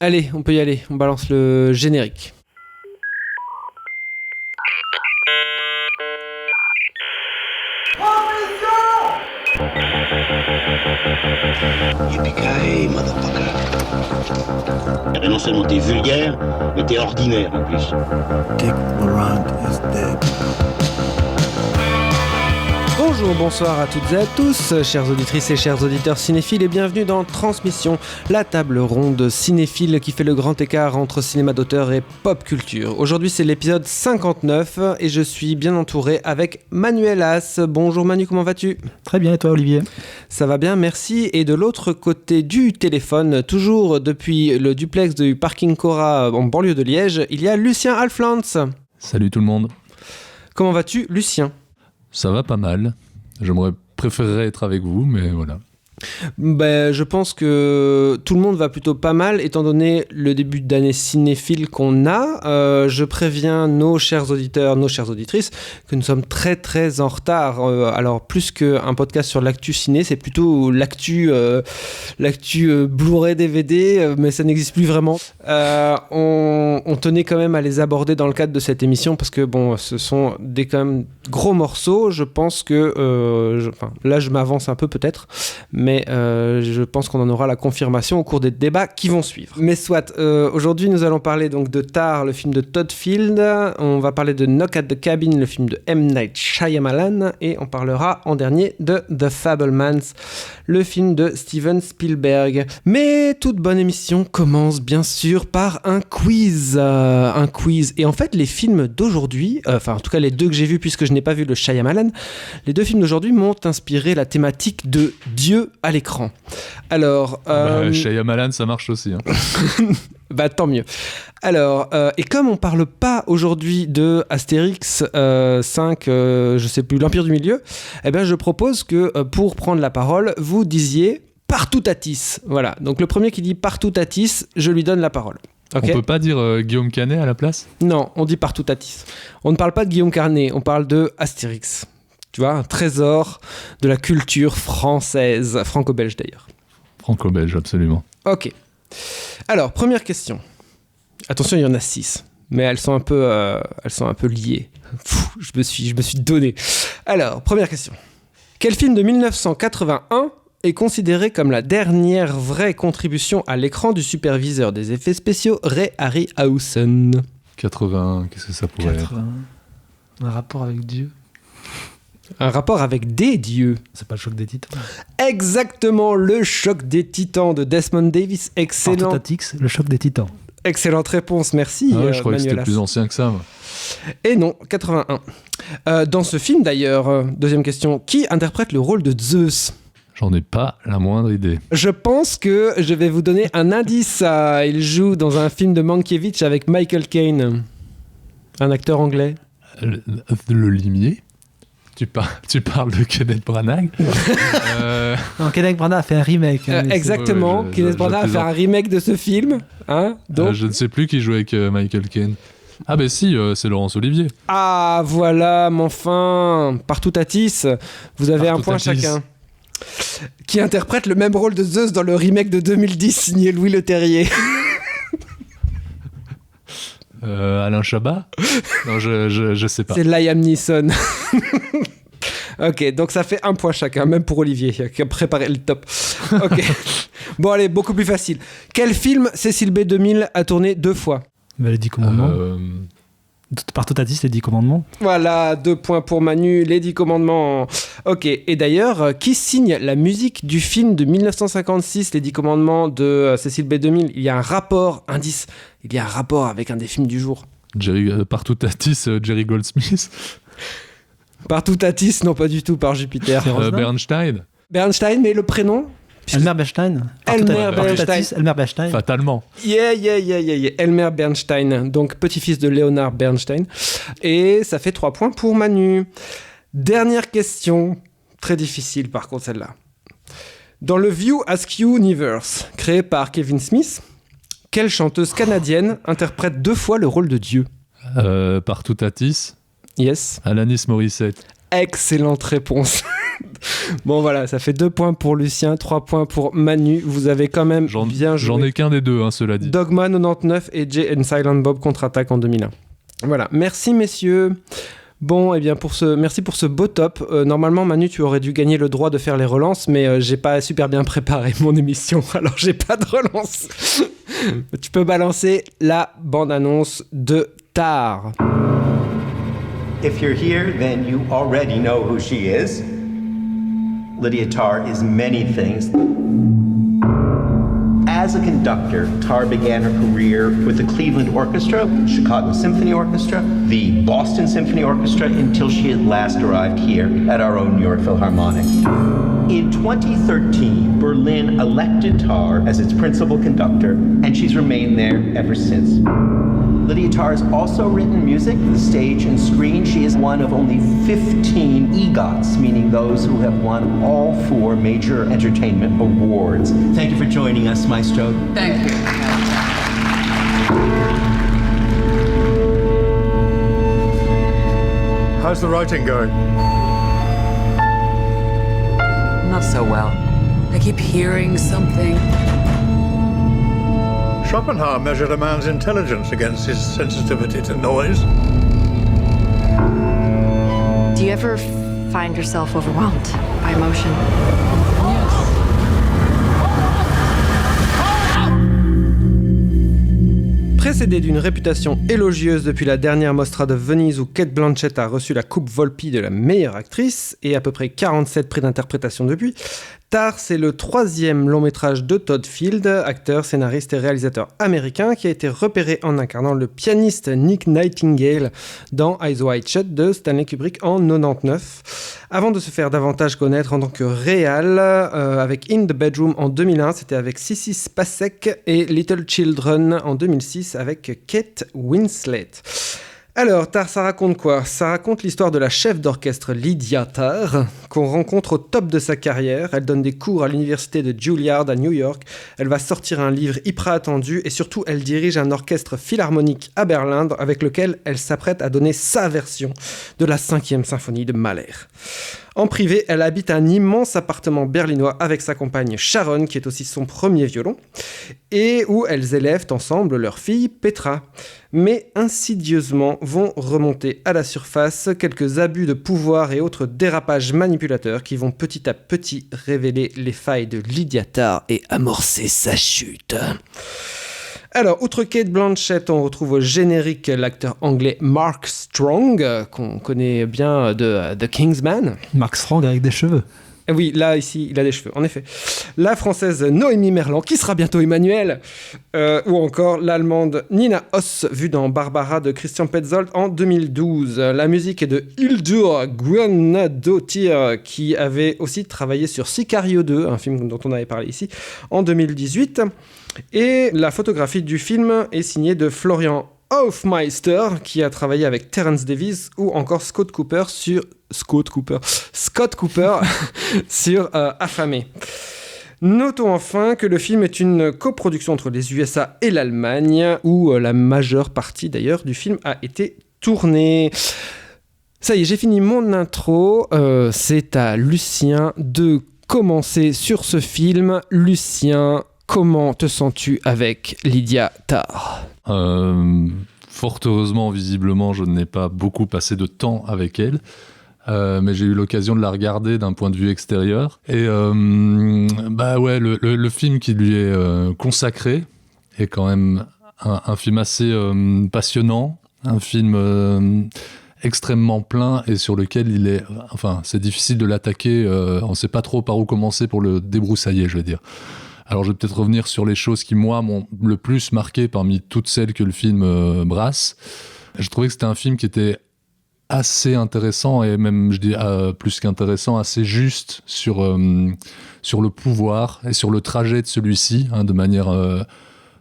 Allez, on peut y aller, on balance le générique. Yippee-ki-yay, motherfucker. Et non seulement t'es vulgaire, mais t'es ordinaire en plus. Dick Laurent is dead. Bonjour, bonsoir à toutes et à tous, chères auditrices et chers auditeurs cinéphiles, et bienvenue dans Transmission, la table ronde cinéphile qui fait le grand écart entre cinéma d'auteur et pop culture. Aujourd'hui, c'est l'épisode 59 et je suis bien entouré avec Manuel As. Bonjour Manu, comment vas-tu ? Très bien, et toi Olivier ? Ça va bien, merci. Et de l'autre côté du téléphone, toujours depuis le duplex du parking Cora en banlieue de Liège, il y a Lucien Alflans. Salut tout le monde. Comment vas-tu, Lucien ? Ça va pas mal. J'aimerais préférerais être avec vous, mais voilà. Je pense que tout le monde va plutôt pas mal, étant donné le début d'année cinéphile qu'on a. Je préviens nos chers auditeurs, nos chères auditrices, que nous sommes très très en retard. Alors plus qu'un podcast sur l'actu ciné, c'est plutôt l'actu Blu-ray DVD, mais ça n'existe plus vraiment. On tenait quand même à les aborder dans le cadre de cette émission, parce que bon, ce sont des quand même gros morceaux. Je pense que là je m'avance un peu peut-être, mais je pense qu'on en aura la confirmation au cours des débats qui vont suivre. Mais soit, aujourd'hui nous allons parler donc de Tar, le film de Todd Field, on va parler de Knock at the Cabin, le film de M. Night Shyamalan, et on parlera en dernier de The Fabelmans, le film de Steven Spielberg. Mais toute bonne émission commence bien sûr par un quiz. Et en fait les films d'aujourd'hui, en tout cas les deux que j'ai vus puisque je n'ai pas vu le Shyamalan, les deux films d'aujourd'hui m'ont inspiré la thématique de Dieu à l'écran. Alors, Shyamalan, ça marche aussi. Hein. Tant mieux. Alors, et comme on parle pas aujourd'hui de Astérix 5, je sais plus, l'Empire du Milieu, je propose que pour prendre la parole, vous disiez partout Tatis. Voilà. Donc le premier qui dit partout Tatis, je lui donne la parole. Okay. On peut pas dire Guillaume Canet à la place ? Non, on dit partout Tatis. On ne parle pas de Guillaume Canet, on parle de Astérix. Tu vois, un trésor de la culture française, franco-belge d'ailleurs. Franco-belge, absolument. Ok. Alors, première question. Attention, il y en a 6, mais elles sont un peu liées. Je me suis donné. Alors, première question. Quel film de 1981 est considéré comme la dernière vraie contribution à l'écran du superviseur des effets spéciaux Ray Harryhausen ? 80, qu'est-ce que ça pourrait être ? Un rapport avec Dieu ? Un rapport avec des dieux. C'est pas le choc des titans. Exactement, le choc des titans de Desmond Davis. Excellent. Tatix, le choc des titans. Excellente réponse, merci. Je croyais que c'était plus ancien que ça. Moi. Et non, 81. Dans ce film d'ailleurs, deuxième question, qui interprète le rôle de Zeus ? J'en ai pas la moindre idée. Je pense que je vais vous donner un indice. Il joue dans un film de Mankiewicz avec Michael Caine, un acteur anglais. Le limier ? Tu parles de Kenneth Branagh. Non, Kenneth Branagh a fait un remake. Exactement, Kenneth Branagh a fait un remake de ce film. Donc... je ne sais plus qui jouait avec Michael Caine. Ah ben si, c'est Laurence Olivier. Ah voilà, mon fin. Partout Tatis, vous avez un point chacun. Qui interprète le même rôle de Zeus dans le remake de 2010 signé Louis Leterrier. Alain Chabat ? Non, je sais pas. C'est Liam Neeson. Ok, donc ça fait un point chacun, même pour Olivier, qui a préparé le top. Ok. Bon, allez, beaucoup plus facile. Quel film Cécile B. 2000 a tourné 2 fois ? Les 10 commandements. Partout Tatis, les 10 commandements. Voilà, 2 points pour Manu, les 10 commandements. Ok, et d'ailleurs, qui signe la musique du film de 1956, les 10 commandements de Cécile B. 2000 ? Il y a un rapport, indice, il y a un rapport avec un des films du jour. Partout Tatis, Jerry Goldsmith. Partout Tatis, non pas du tout, par Jupiter. Bernstein. Bernstein, mais le prénom ? Elmer Bernstein. Elmer Bernstein. Fatalement. Yeah. Elmer Bernstein, donc petit-fils de Leonard Bernstein. Et ça fait 3 points pour Manu. Dernière question, très difficile par contre celle-là. Dans le View Askew Universe, créé par Kevin Smith, quelle chanteuse canadienne interprète 2 fois le rôle de Dieu ? Partout Tatis. Yes. Alanis Morissette. Excellente réponse. Bon voilà, ça fait 2 points pour Lucien, 3 points pour Manu. Vous avez quand même bien joué. J'en ai qu'un des deux, cela dit. Dogma 99 et Jay and Silent Bob contre-attaque en 2001. Voilà, merci messieurs. Bon, eh bien merci pour ce beau top. Normalement, Manu, tu aurais dû gagner le droit de faire les relances, mais j'ai pas super bien préparé mon émission, alors j'ai pas de relance. Tu peux balancer la bande-annonce de Tar. If you're here, then you already know who she is. Lydia Tarr is many things. As a conductor, Tarr began her career with the Cleveland Orchestra, Chicago Symphony Orchestra, the Boston Symphony Orchestra, until she at last arrived here at our own New York Philharmonic. In 2013, Berlin elected Tarr as its principal conductor, and she's remained there ever since. Lydia Tarr has also written music for the stage and screen. She is one of only 15 EGOTs, meaning those who have won all 4 major entertainment awards. Thank you for joining us, Maestro. Thank you. How's the writing going? Not so well. I keep hearing something. Schopenhauer measured a man's intelligence against his sensitivity to noise. Do you ever find yourself overwhelmed by emotion? Précédé d'une réputation élogieuse depuis la dernière Mostra de Venise où Cate Blanchett a reçu la coupe Volpi de la meilleure actrice et à peu près 47 prix d'interprétation depuis, Tar, c'est le 3e long métrage de Todd Field, acteur, scénariste et réalisateur américain qui a été repéré en incarnant le pianiste Nick Nightingale dans Eyes Wide Shut de Stanley Kubrick en 99. Avant de se faire davantage connaître en tant que réal, avec In the Bedroom en 2001, c'était avec Sissy Spacek et Little Children en 2006 avec Kate Winslet. Alors, Tar, ça raconte quoi ? Ça raconte l'histoire de la chef d'orchestre Lydia Tarr, qu'on rencontre au top de sa carrière. Elle donne des cours à l'université de Juilliard à New York. Elle va sortir un livre hyper attendu et surtout, elle dirige un orchestre philharmonique à Berlin avec lequel elle s'apprête à donner sa version de la 5e symphonie de Mahler. En privé, elle habite un immense appartement berlinois avec sa compagne Sharon, qui est aussi son premier violon, et où elles élèvent ensemble leur fille Petra. Mais insidieusement vont remonter à la surface quelques abus de pouvoir et autres dérapages manipulateurs qui vont petit à petit révéler les failles de Lydia Tarr et amorcer sa chute. Alors, outre Cate Blanchett, on retrouve au générique l'acteur anglais Mark Strong, qu'on connaît bien de The Kingsman. Mark Strong avec des cheveux. Oui, là, ici, il a des cheveux, en effet. La française Noémie Merlan, qui sera bientôt Emmanuel, ou encore l'allemande Nina Hoss, vue dans Barbara de Christian Petzold en 2012. La musique est de Hildur Guðnadóttir, qui avait aussi travaillé sur Sicario 2, un film dont on avait parlé ici, en 2018. Et la photographie du film est signée de Florian Hofmeister, qui a travaillé avec Terence Davies ou encore Scott Cooper sur Affamé. Notons enfin que le film est une coproduction entre les USA et l'Allemagne, où la majeure partie d'ailleurs du film a été tournée. Ça y est, j'ai fini mon intro. C'est à Lucien de commencer sur ce film. Lucien, comment te sens-tu avec Lydia Tarr ? Fort heureusement, visiblement, je n'ai pas beaucoup passé de temps avec elle. Mais j'ai eu l'occasion de la regarder d'un point de vue extérieur. Et le film qui lui est consacré est quand même un film assez passionnant, un film extrêmement plein et sur lequel c'est difficile de l'attaquer. On ne sait pas trop par où commencer pour le débroussailler, je veux dire. Alors je vais peut-être revenir sur les choses qui, moi, m'ont le plus marqué parmi toutes celles que le film brasse. Je trouvais que c'était un film qui était assez intéressant et même, je dis plus qu'intéressant, assez juste sur le pouvoir et sur le trajet de celui-ci, de manière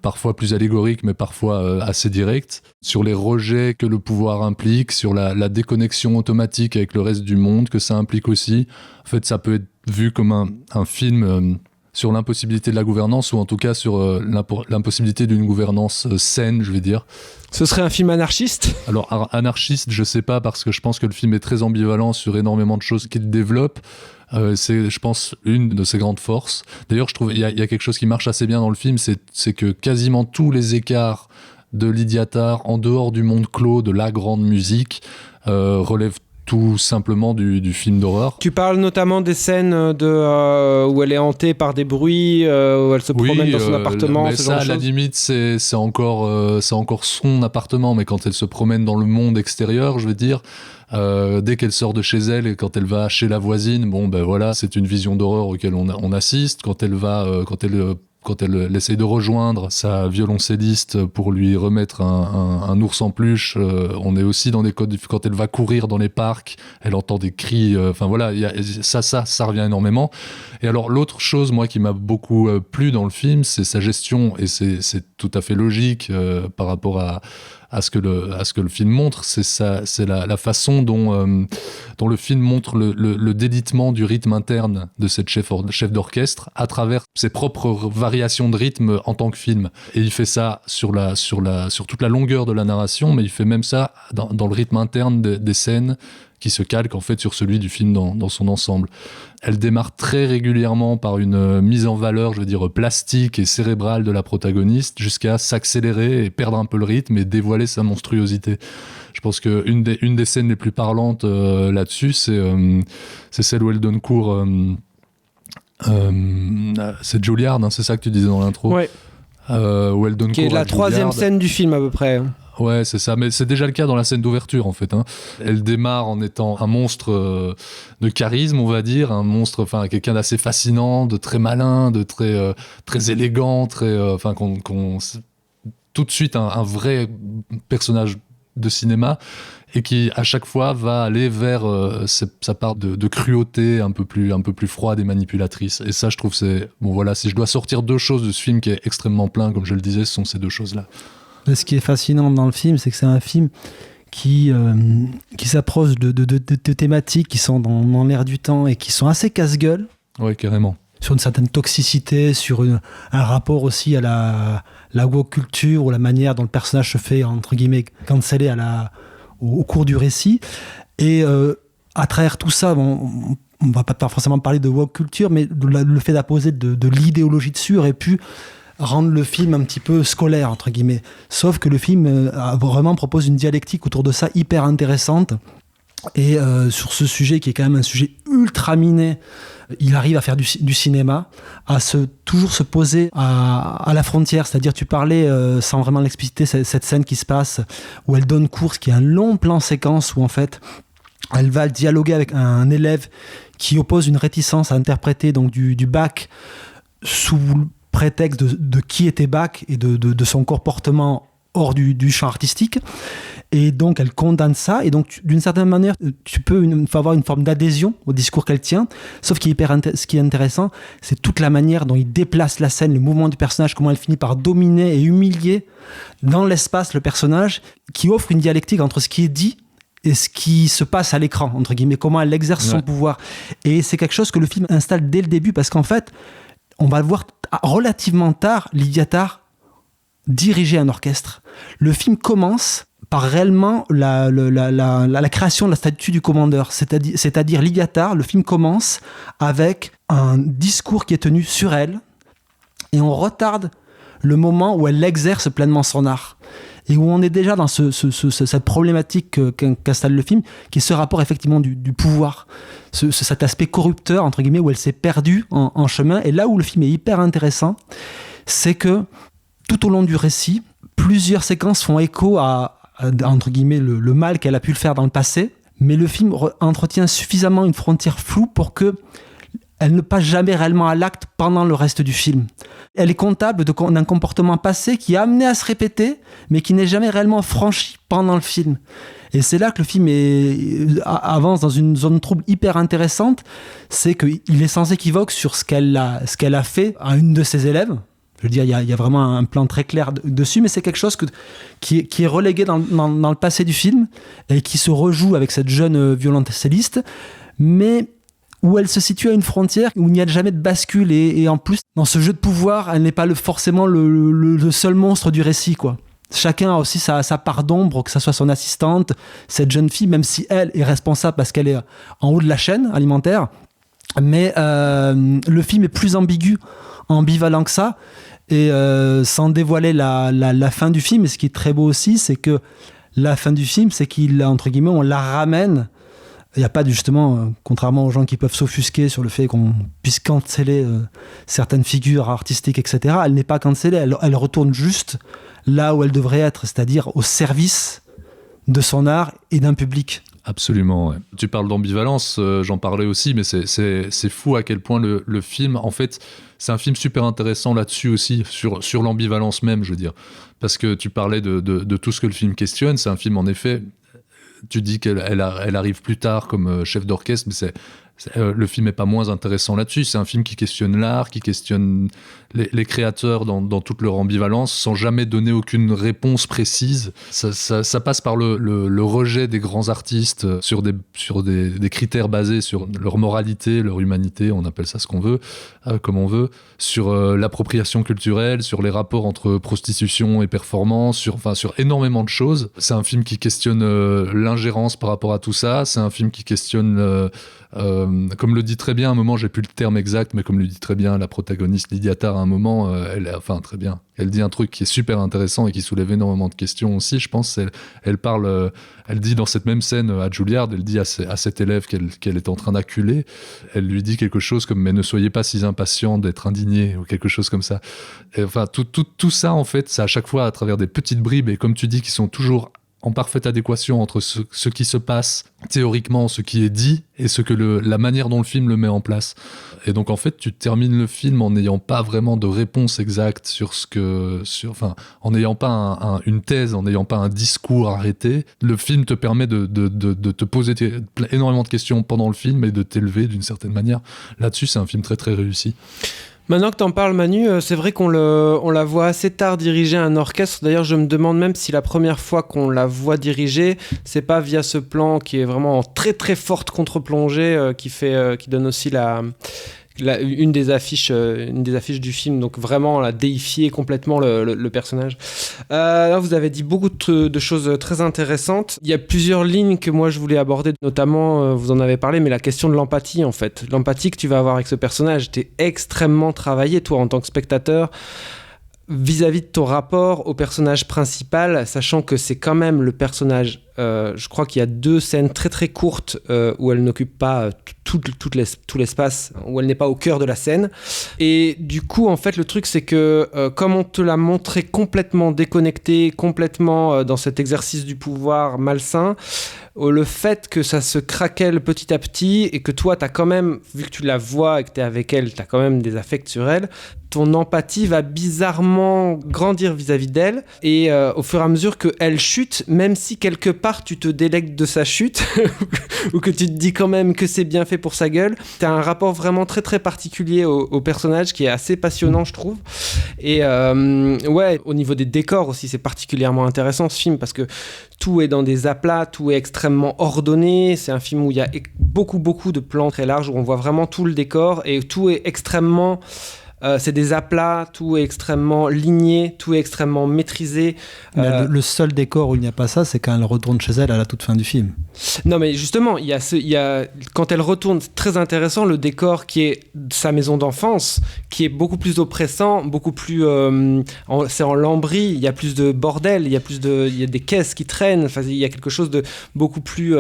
parfois plus allégorique mais parfois assez directe, sur les rejets que le pouvoir implique, sur la déconnexion automatique avec le reste du monde que ça implique aussi. En fait, ça peut être vu comme un film sur l'impossibilité de la gouvernance, ou en tout cas sur l'impossibilité d'une gouvernance saine, je vais dire. Ce serait un film anarchiste ? Alors, anarchiste, je sais pas, parce que je pense que le film est très ambivalent sur énormément de choses qu'il développe. C'est, je pense, une de ses grandes forces. D'ailleurs, je trouve il y a quelque chose qui marche assez bien dans le film, c'est que quasiment tous les écarts de Lydiatar, en dehors du monde clos de la grande musique, relèvent tout simplement du film d'horreur. Tu parles notamment des scènes où elle est hantée par des bruits, où elle se promène dans son appartement. Mais ça, à la limite, c'est encore son appartement, mais quand elle se promène dans le monde extérieur, je veux dire, dès qu'elle sort de chez elle et quand elle va chez la voisine, bon ben voilà, c'est une vision d'horreur auquel on assiste. Quand elle essaye de rejoindre sa violoncelliste pour lui remettre un ours en peluche, on est aussi dans des codes. Quand elle va courir dans les parcs, elle entend des cris. Enfin voilà, ça revient énormément. Et alors l'autre chose, moi, qui m'a beaucoup plu dans le film, c'est sa gestion, et c'est tout à fait logique par rapport à ce que le film montre, c'est la façon dont le film montre le délitement du rythme interne de cette chef d'orchestre à travers ses propres variations de rythme en tant que film. Et il fait ça sur toute la longueur de la narration, mais il fait même ça dans le rythme interne des scènes, qui se calque en fait sur celui du film dans son ensemble. Elle démarre très régulièrement par une mise en valeur, je veux dire, plastique et cérébrale de la protagoniste, jusqu'à s'accélérer et perdre un peu le rythme et dévoiler sa monstruosité. Je pense qu'une des scènes les plus parlantes là-dessus, c'est celle où elle donne cours... c'est Juilliard, hein, c'est ça que tu disais dans l'intro. Ouais. Où elle donne qui cours est la troisième scène du film à peu près. Ouais, c'est ça, mais c'est déjà le cas dans la scène d'ouverture en fait. Elle démarre en étant un monstre de charisme, on va dire, un monstre, enfin quelqu'un d'assez fascinant, de très malin, de très élégant, tout de suite un vrai personnage de cinéma, et qui à chaque fois va aller vers sa part de cruauté un peu plus froide et manipulatrice. Et ça, je trouve, si je dois sortir deux choses de ce film qui est extrêmement plein, comme je le disais, ce sont ces deux choses-là. Ce qui est fascinant dans le film, c'est que c'est un film qui s'approche de thématiques qui sont dans l'air du temps et qui sont assez casse-gueule. Oui, carrément. Sur une certaine toxicité, sur un rapport aussi à la woke culture, ou la manière dont le personnage se fait, entre guillemets, canceller au cours du récit. Et à travers tout ça, on va pas forcément parler de woke culture, mais le fait d'apposer de l'idéologie dessus aurait pu rendre le film un petit peu scolaire, entre guillemets. Sauf que le film vraiment propose une dialectique autour de ça hyper intéressante. Et sur ce sujet qui est quand même un sujet ultra miné, il arrive à faire du cinéma, à toujours se poser à la frontière. C'est-à-dire, tu parlais, sans vraiment l'expliciter, cette scène qui se passe où elle donne cours, qui est un long plan séquence où en fait elle va dialoguer avec un élève qui oppose une réticence à interpréter donc du Bach sous prétexte de qui était Bach et de son comportement hors du champ artistique. Et donc elle condamne ça, et donc d'une certaine manière tu peux avoir une forme d'adhésion au discours qu'elle tient, sauf ce qui est intéressant, c'est toute la manière dont il déplace la scène, le mouvement du personnage, comment elle finit par dominer et humilier dans l'espace le personnage, qui offre une dialectique entre ce qui est dit et ce qui se passe à l'écran, entre guillemets, comment elle exerce son pouvoir. Et c'est quelque chose que le film installe dès le début, parce qu'en fait on va le voir relativement tard, Lydiatar diriger un orchestre. Le film commence par réellement la création de la statue du commandeur, c'est-à-dire Lydiatar. Le film commence avec un discours qui est tenu sur elle, et on retarde le moment où elle exerce pleinement son art, et où on est déjà dans cette problématique qu'installe le film, qui est ce rapport effectivement du pouvoir, cet aspect corrupteur, entre guillemets, où elle s'est perdue en chemin. Et là où le film est hyper intéressant, c'est que tout au long du récit, plusieurs séquences font écho à entre guillemets, le mal qu'elle a pu le faire dans le passé, mais le film entretient suffisamment une frontière floue pour que elle ne passe jamais réellement à l'acte pendant le reste du film. Elle est comptable d'un comportement passé qui est amené à se répéter, mais qui n'est jamais réellement franchi pendant le film. Et c'est là que le film avance dans une zone trouble hyper intéressante, c'est qu'il est sans équivoque sur ce qu'elle a fait à une de ses élèves. Je veux dire, il y a vraiment un plan très clair dessus, mais c'est quelque chose qui est relégué dans le passé du film, et qui se rejoue avec cette jeune violoncelliste. Mais où elle se situe à une frontière où il n'y a jamais de bascule et en plus dans ce jeu de pouvoir elle n'est pas forcément le seul monstre du récit quoi. Chacun a aussi sa part d'ombre, que ça soit son assistante, cette jeune fille, même si elle est responsable parce qu'elle est en haut de la chaîne alimentaire, mais le film est plus ambivalent que ça et sans dévoiler la fin du film. Et ce qui est très beau aussi, c'est que la fin du film, c'est qu'il, entre guillemets, on la ramène. Il n'y a pas justement, contrairement aux gens qui peuvent s'offusquer sur le fait qu'on puisse canceller certaines figures artistiques, etc., elle n'est pas cancellée, elle retourne juste là où elle devrait être, c'est-à-dire au service de son art et d'un public. Absolument, ouais. Tu parles d'ambivalence, j'en parlais aussi, mais c'est fou à quel point le film, en fait, c'est un film super intéressant là-dessus aussi, sur l'ambivalence même, je veux dire. Parce que tu parlais de tout ce que le film questionne, c'est un film, en effet, tu dis qu'elle arrive plus tard comme chef d'orchestre, mais le film n'est pas moins intéressant là-dessus. C'est un film qui questionne l'art, qui questionne les créateurs dans toute leur ambivalence, sans jamais donner aucune réponse précise. Ça passe par le rejet des grands artistes sur des critères basés sur leur moralité, leur humanité, on appelle ça ce qu'on veut, comme on veut, sur l'appropriation culturelle, sur les rapports entre prostitution et performance, sur énormément de choses. C'est un film qui questionne l'ingérence par rapport à tout ça. C'est un film qui questionne... comme le dit très bien à un moment, j'ai plus le terme exact, mais comme le dit très bien la protagoniste Lydia Tarr à un moment, très bien, elle dit un truc qui est super intéressant et qui soulève énormément de questions aussi, je pense. Elle parle, elle dit dans cette même scène à Juilliard, elle dit à cet élève qu'elle est en train d'acculer, elle lui dit quelque chose comme « mais ne soyez pas si impatient d'être indigné » ou quelque chose comme ça. Et, tout ça, en fait, c'est à chaque fois à travers des petites bribes, et comme tu dis, qui sont toujours en parfaite adéquation entre ce qui se passe théoriquement, ce qui est dit, et la manière dont le film le met en place. Et donc, en fait, tu termines le film en n'ayant pas vraiment de réponse exacte en n'ayant pas une thèse, en n'ayant pas un discours arrêté. Le film te permet de te poser énormément de questions pendant le film et de t'élever d'une certaine manière. Là-dessus, c'est un film très, très réussi. Maintenant que t'en parles, Manu, c'est vrai qu'on la voit assez tard diriger un orchestre. D'ailleurs, je me demande même si la première fois qu'on la voit diriger, c'est pas via ce plan qui est vraiment en très très forte contre-plongée qui donne aussi une des affiches du film, donc vraiment la déifier complètement le personnage. Là, vous avez dit beaucoup de choses très intéressantes. Il y a plusieurs lignes que moi je voulais aborder, notamment, vous en avez parlé, mais la question de l'empathie en fait. L'empathie que tu vas avoir avec ce personnage, t'es extrêmement travaillé, toi, en tant que spectateur, vis-à-vis de ton rapport au personnage principal, sachant que c'est quand même le personnage... je crois qu'il y a 2 scènes très très courtes où elle n'occupe pas tout l'espace, où elle n'est pas au cœur de la scène. Et du coup, en fait, le truc, c'est que comme on te l'a montré complètement déconnecté, complètement dans cet exercice du pouvoir malsain, le fait que ça se craquelle petit à petit et que toi, t'as quand même, vu que tu la vois et que t'es avec elle, t'as quand même des affects sur elle, ton empathie va bizarrement grandir vis-à-vis d'elle et au fur et à mesure qu'elle chute, même si quelque part tu te délectes de sa chute ou que tu te dis quand même que c'est bien fait pour sa gueule, t'as un rapport vraiment très très particulier au personnage qui est assez passionnant, je trouve. Et au niveau des décors aussi, c'est particulièrement intéressant ce film parce que tout est dans des aplats, tout est extrêmement ordonné. C'est un film où il y a beaucoup de plans très larges où on voit vraiment tout le décor et tout est extrêmement... c'est des aplats, tout est extrêmement ligné, tout est extrêmement maîtrisé. Mais le seul décor où il n'y a pas ça, c'est quand elle retourne chez elle à la toute fin du film. Non, mais justement, il y a quand elle retourne, c'est très intéressant, le décor qui est sa maison d'enfance, qui est beaucoup plus oppressant, beaucoup plus... c'est en lambris, il y a plus de bordel, il y a des caisses qui traînent, enfin, il y a quelque chose de beaucoup plus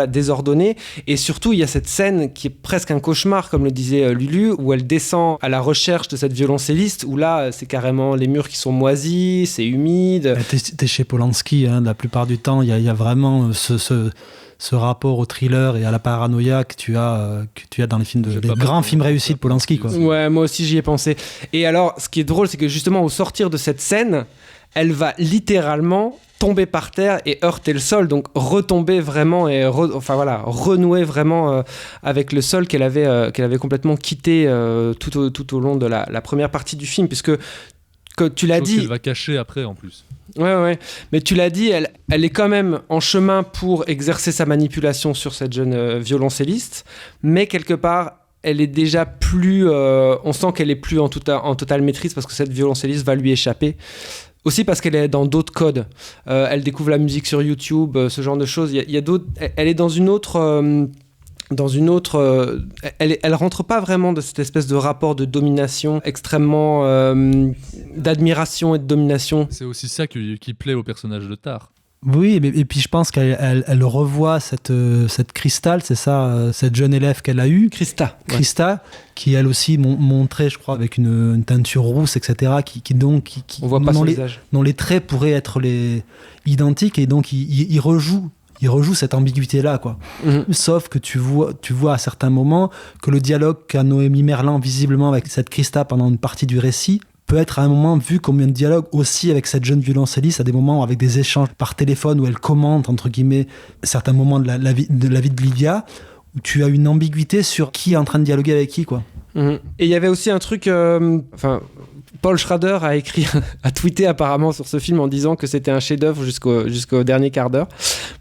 désordonné. Et surtout, il y a cette scène qui est presque un cauchemar, comme le disait Lulu, où elle descend à la recherche de cette violoncelliste, où là, c'est carrément les murs qui sont moisis, c'est humide. T'es chez Polanski, hein, la plupart du temps, il y a vraiment ce rapport au thriller et à la paranoïa que tu as dans les films les grands films réussis de Polanski, quoi. Ouais, moi aussi j'y ai pensé. Et alors, ce qui est drôle, c'est que justement au sortir de cette scène, elle va littéralement tomber par terre et heurter le sol, donc retomber vraiment et renouer vraiment avec le sol qu'elle avait complètement quitté tout au long de la première partie du film, puisque que tu l'as dit, qu'elle va cacher après en plus. Ouais. Mais tu l'as dit, elle est quand même en chemin pour exercer sa manipulation sur cette jeune violoncelliste, mais quelque part, elle est déjà plus... on sent qu'elle est plus en totale maîtrise parce que cette violoncelliste va lui échapper. Aussi parce qu'elle est dans d'autres codes. Elle découvre la musique sur YouTube, ce genre de choses. Il y a d'autres... Elle est dans une autre... elle rentre pas vraiment de cette espèce de rapport de domination extrêmement d'admiration et de domination. C'est aussi ça qui plaît au personnage de Tar. Oui, et puis je pense qu'elle revoit cette Crystal, c'est ça, cette jeune élève qu'elle a eue. Christa, qui elle aussi montrait, je crois, avec une teinture rousse, etc. On voit pas son visage. Dont les traits pourraient être identiques, et donc il rejoue cette ambiguïté-là, quoi. Mm-hmm. Sauf que tu vois à certains moments que le dialogue qu'a Noémie Merlan visiblement avec cette Christa pendant une partie du récit peut être à un moment vu comme un dialogue aussi avec cette jeune violoncelliste, à des moments avec des échanges par téléphone où elle commente, entre guillemets, certains moments de la vie de Lydia, où tu as une ambiguïté sur qui est en train de dialoguer avec qui, quoi. Mm-hmm. Et il y avait aussi un truc... Paul Schrader a tweeté apparemment sur ce film en disant que c'était un chef-d'œuvre jusqu'au dernier quart d'heure.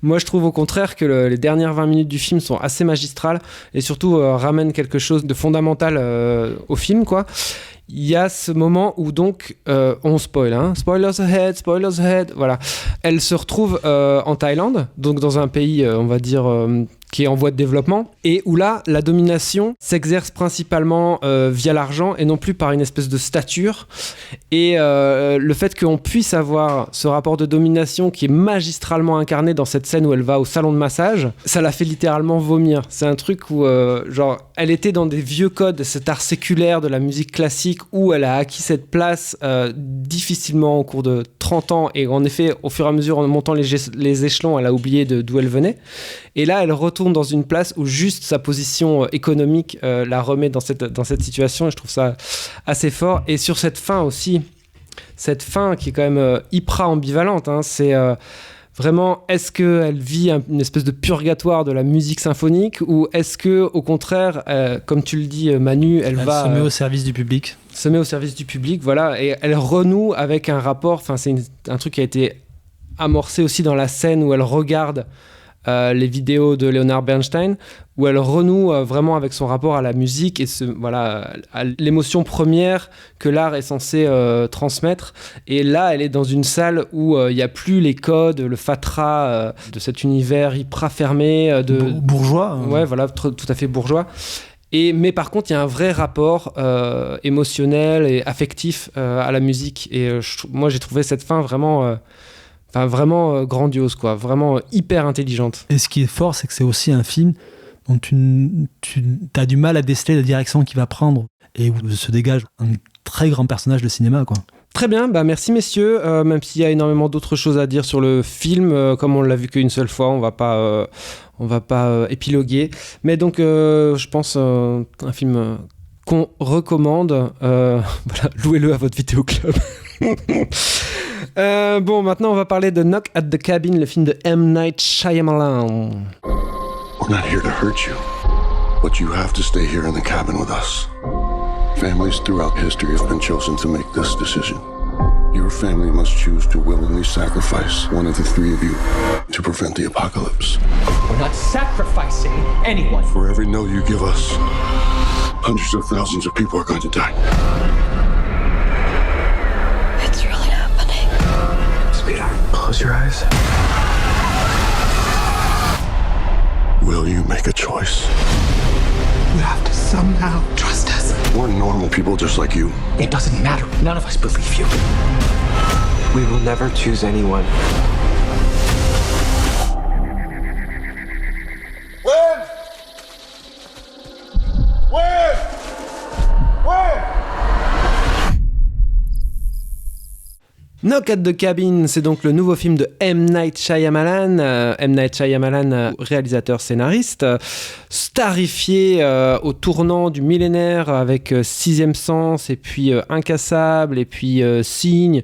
Moi, je trouve au contraire que les dernières 20 minutes du film sont assez magistrales et surtout ramènent quelque chose de fondamental au film, quoi. Il y a ce moment où donc on spoil, spoilers ahead, voilà. Elle se retrouve en Thaïlande, donc dans un pays, on va dire, qui est en voie de développement, et où là, la domination s'exerce principalement via l'argent et non plus par une espèce de stature. Et le fait qu'on puisse avoir ce rapport de domination qui est magistralement incarné dans cette scène où elle va au salon de massage, ça la fait littéralement vomir. C'est un truc où, elle était dans des vieux codes, cet art séculaire de la musique classique, où elle a acquis cette place difficilement au cours de 30 ans, et en effet, au fur et à mesure, en montant les échelons, elle a oublié d'où elle venait. Et là, elle retourne dans une place où juste sa position économique la remet dans cette situation, et je trouve ça assez fort. Et sur cette fin aussi, cette fin qui est quand même hyper ambivalente, c'est... Vraiment, est-ce qu'elle vit une espèce de purgatoire de la musique symphonique, ou est-ce que, au contraire, comme tu le dis, Manu, elle va... se met au service du public. Se met au service du public, voilà, et elle renoue avec un rapport... c'est un truc qui a été amorcé aussi dans la scène où elle regarde les vidéos de Leonard Bernstein, où elle renoue vraiment avec son rapport à la musique et à l'émotion première que l'art est censé transmettre. Et là, elle est dans une salle où il n'y a plus les codes, le fatras de cet univers hyper fermé. Bourgeois. Ouais, voilà, tout à fait bourgeois. Mais par contre, il y a un vrai rapport émotionnel et affectif à la musique. Et moi, j'ai trouvé cette fin vraiment... vraiment grandiose, quoi. Vraiment hyper intelligente. Et ce qui est fort, c'est que c'est aussi un film dont tu as du mal à déceler la direction qu'il va prendre, et où se dégage un très grand personnage de cinéma, quoi. Très bien, merci messieurs, même s'il y a énormément d'autres choses à dire sur le film, comme on l'a vu qu'une seule fois, on va pas épiloguer. Mais donc, je pense un film qu'on recommande. Louez-le à votre vidéoclub. Maintenant on va parler de Knock at the Cabin, le film de M. Night Shyamalan. We're not here to hurt you, but you have to stay here in the cabin with us. Families throughout history have been chosen to make this decision. Your family must choose to willingly sacrifice one of the three of you to prevent the apocalypse. We're not sacrificing anyone. For every no you give us, hundreds of thousands of people are going to die. It's really happening. Sweetheart, close your eyes. Will you make a choice? You have to somehow trust us. We're normal people just like you. It doesn't matter. None of us believe you. We will never choose anyone. Knock at the Cabin, c'est donc le nouveau film de M. Night Shyamalan. M. Night Shyamalan, réalisateur scénariste, starifié au tournant du millénaire avec Sixième Sens, et puis Incassable, et puis Signe.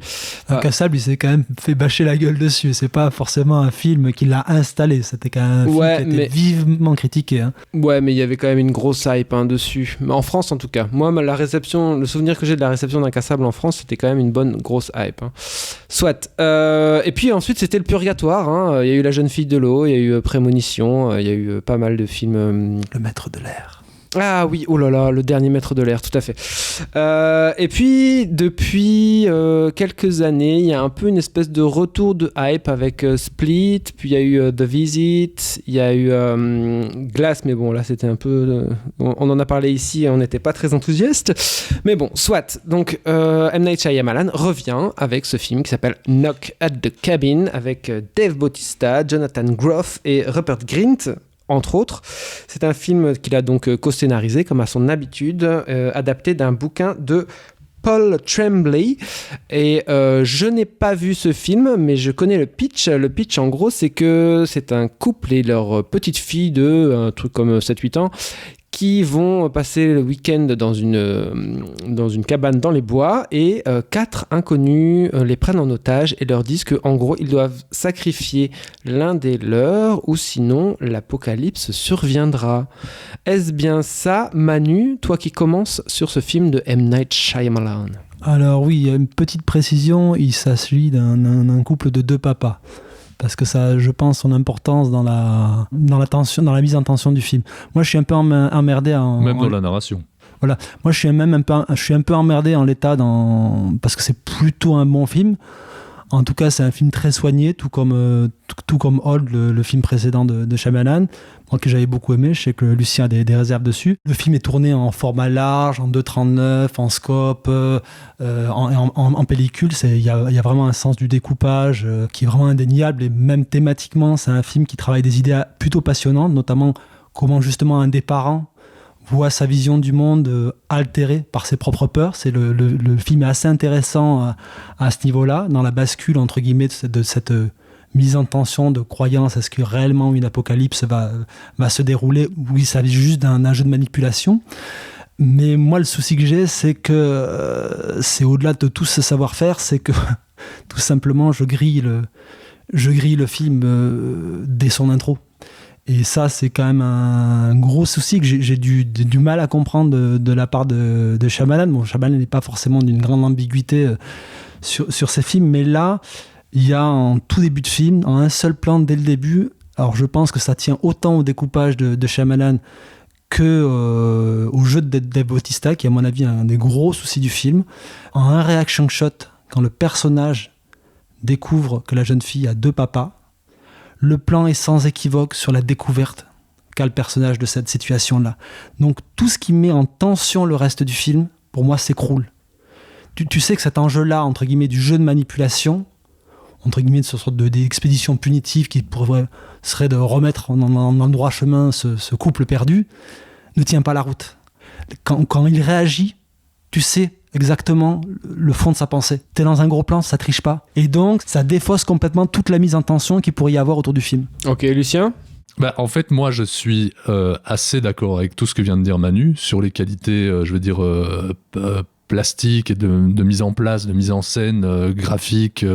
Incassable, il s'est quand même fait bâcher la gueule dessus. C'est pas forcément un film qui l'a installé. C'était quand même un film qui a été vivement critiqué. Ouais, mais il y avait quand même une grosse hype dessus. En France, en tout cas. Moi, le souvenir que j'ai de la réception d'Incassable en France, c'était quand même une bonne grosse hype. Soit. Et puis ensuite, c'était le purgatoire. Hein. Il y a eu La jeune fille de l'eau, il y a eu Prémonition, il y a eu pas mal de films. Le maître de l'air. Ah oui, oh là là, le dernier maître de l'air, tout à fait. Et puis, depuis quelques années, il y a un peu une espèce de retour de hype avec Split, puis il y a eu The Visit, il y a eu Glass, mais bon, là, c'était un peu... on en a parlé ici et on n'était pas très enthousiaste. Mais bon, soit. Donc, M. Night Shyamalan revient avec ce film qui s'appelle Knock at the Cabin, avec Dave Bautista, Jonathan Groff et Rupert Grint, entre autres. C'est un film qu'il a donc co-scénarisé, comme à son habitude, adapté d'un bouquin de Paul Tremblay. Et je n'ai pas vu ce film, mais je connais le pitch. Le pitch, en gros, c'est que c'est un couple et leur petite fille de un truc comme 7-8 ans qui vont passer le week-end dans une cabane dans les bois et 4 inconnus les prennent en otage et leur disent qu'en gros, ils doivent sacrifier l'un des leurs ou sinon l'apocalypse surviendra. Est-ce bien ça, Manu, toi qui commences sur ce film de M. Night Shyamalan? Alors oui, il y a une petite précision, il s'agit d'un couple de 2 papas. Parce que ça a, je pense, son importance dans la mise en tension du film. Moi, je suis un peu emmerdé même dans la narration. Voilà. Moi, je suis un peu emmerdé en l'état parce que c'est plutôt un bon film. En tout cas, c'est un film très soigné, tout comme Old, le film précédent de Shyamalan, moi que j'avais beaucoup aimé. Je sais que Lucien a des réserves dessus. Le film est tourné en format large, en 2.39, en scope, en pellicule. Il y a vraiment un sens du découpage qui est vraiment indéniable. Et même thématiquement, c'est un film qui travaille des idées plutôt passionnantes, notamment comment justement un des parents voit sa vision du monde altérée par ses propres peurs. Le film est assez intéressant à ce niveau-là, dans la bascule, entre guillemets, de cette mise en tension de croyance. Est-ce que réellement une apocalypse va se dérouler? Oui, ça s'agit juste d'un jeu de manipulation. Mais moi, le souci que j'ai, c'est que c'est au-delà de tout ce savoir-faire, c'est que tout simplement, je grille le film dès son intro. Et ça, c'est quand même un gros souci que j'ai du mal à comprendre de la part de Shyamalan. Bon, Shyamalan n'est pas forcément d'une grande ambiguïté sur ses films, mais là, il y a en tout début de film, en un seul plan dès le début, alors je pense que ça tient autant au découpage de Shyamalan qu'au jeu de Dave Bautista, qui est à mon avis un des gros soucis du film. En un reaction shot, quand le personnage découvre que la jeune fille a 2 papas, le plan est sans équivoque sur la découverte qu'a le personnage de cette situation-là. Donc tout ce qui met en tension le reste du film, pour moi, s'écroule. Tu sais que cet enjeu-là, entre guillemets, du jeu de manipulation, entre guillemets, de ce sorte d'expédition punitive qui serait de remettre dans le droit chemin ce couple perdu, ne tient pas la route. Quand il réagit, tu sais exactement le fond de sa pensée. T'es dans un gros plan, ça triche pas. Et donc, ça défausse complètement toute la mise en tension qu'il pourrait y avoir autour du film. Ok, Lucien ? En fait, moi, je suis assez d'accord avec tout ce que vient de dire Manu sur les qualités, plastiques et de mise en place, de mise en scène, graphique,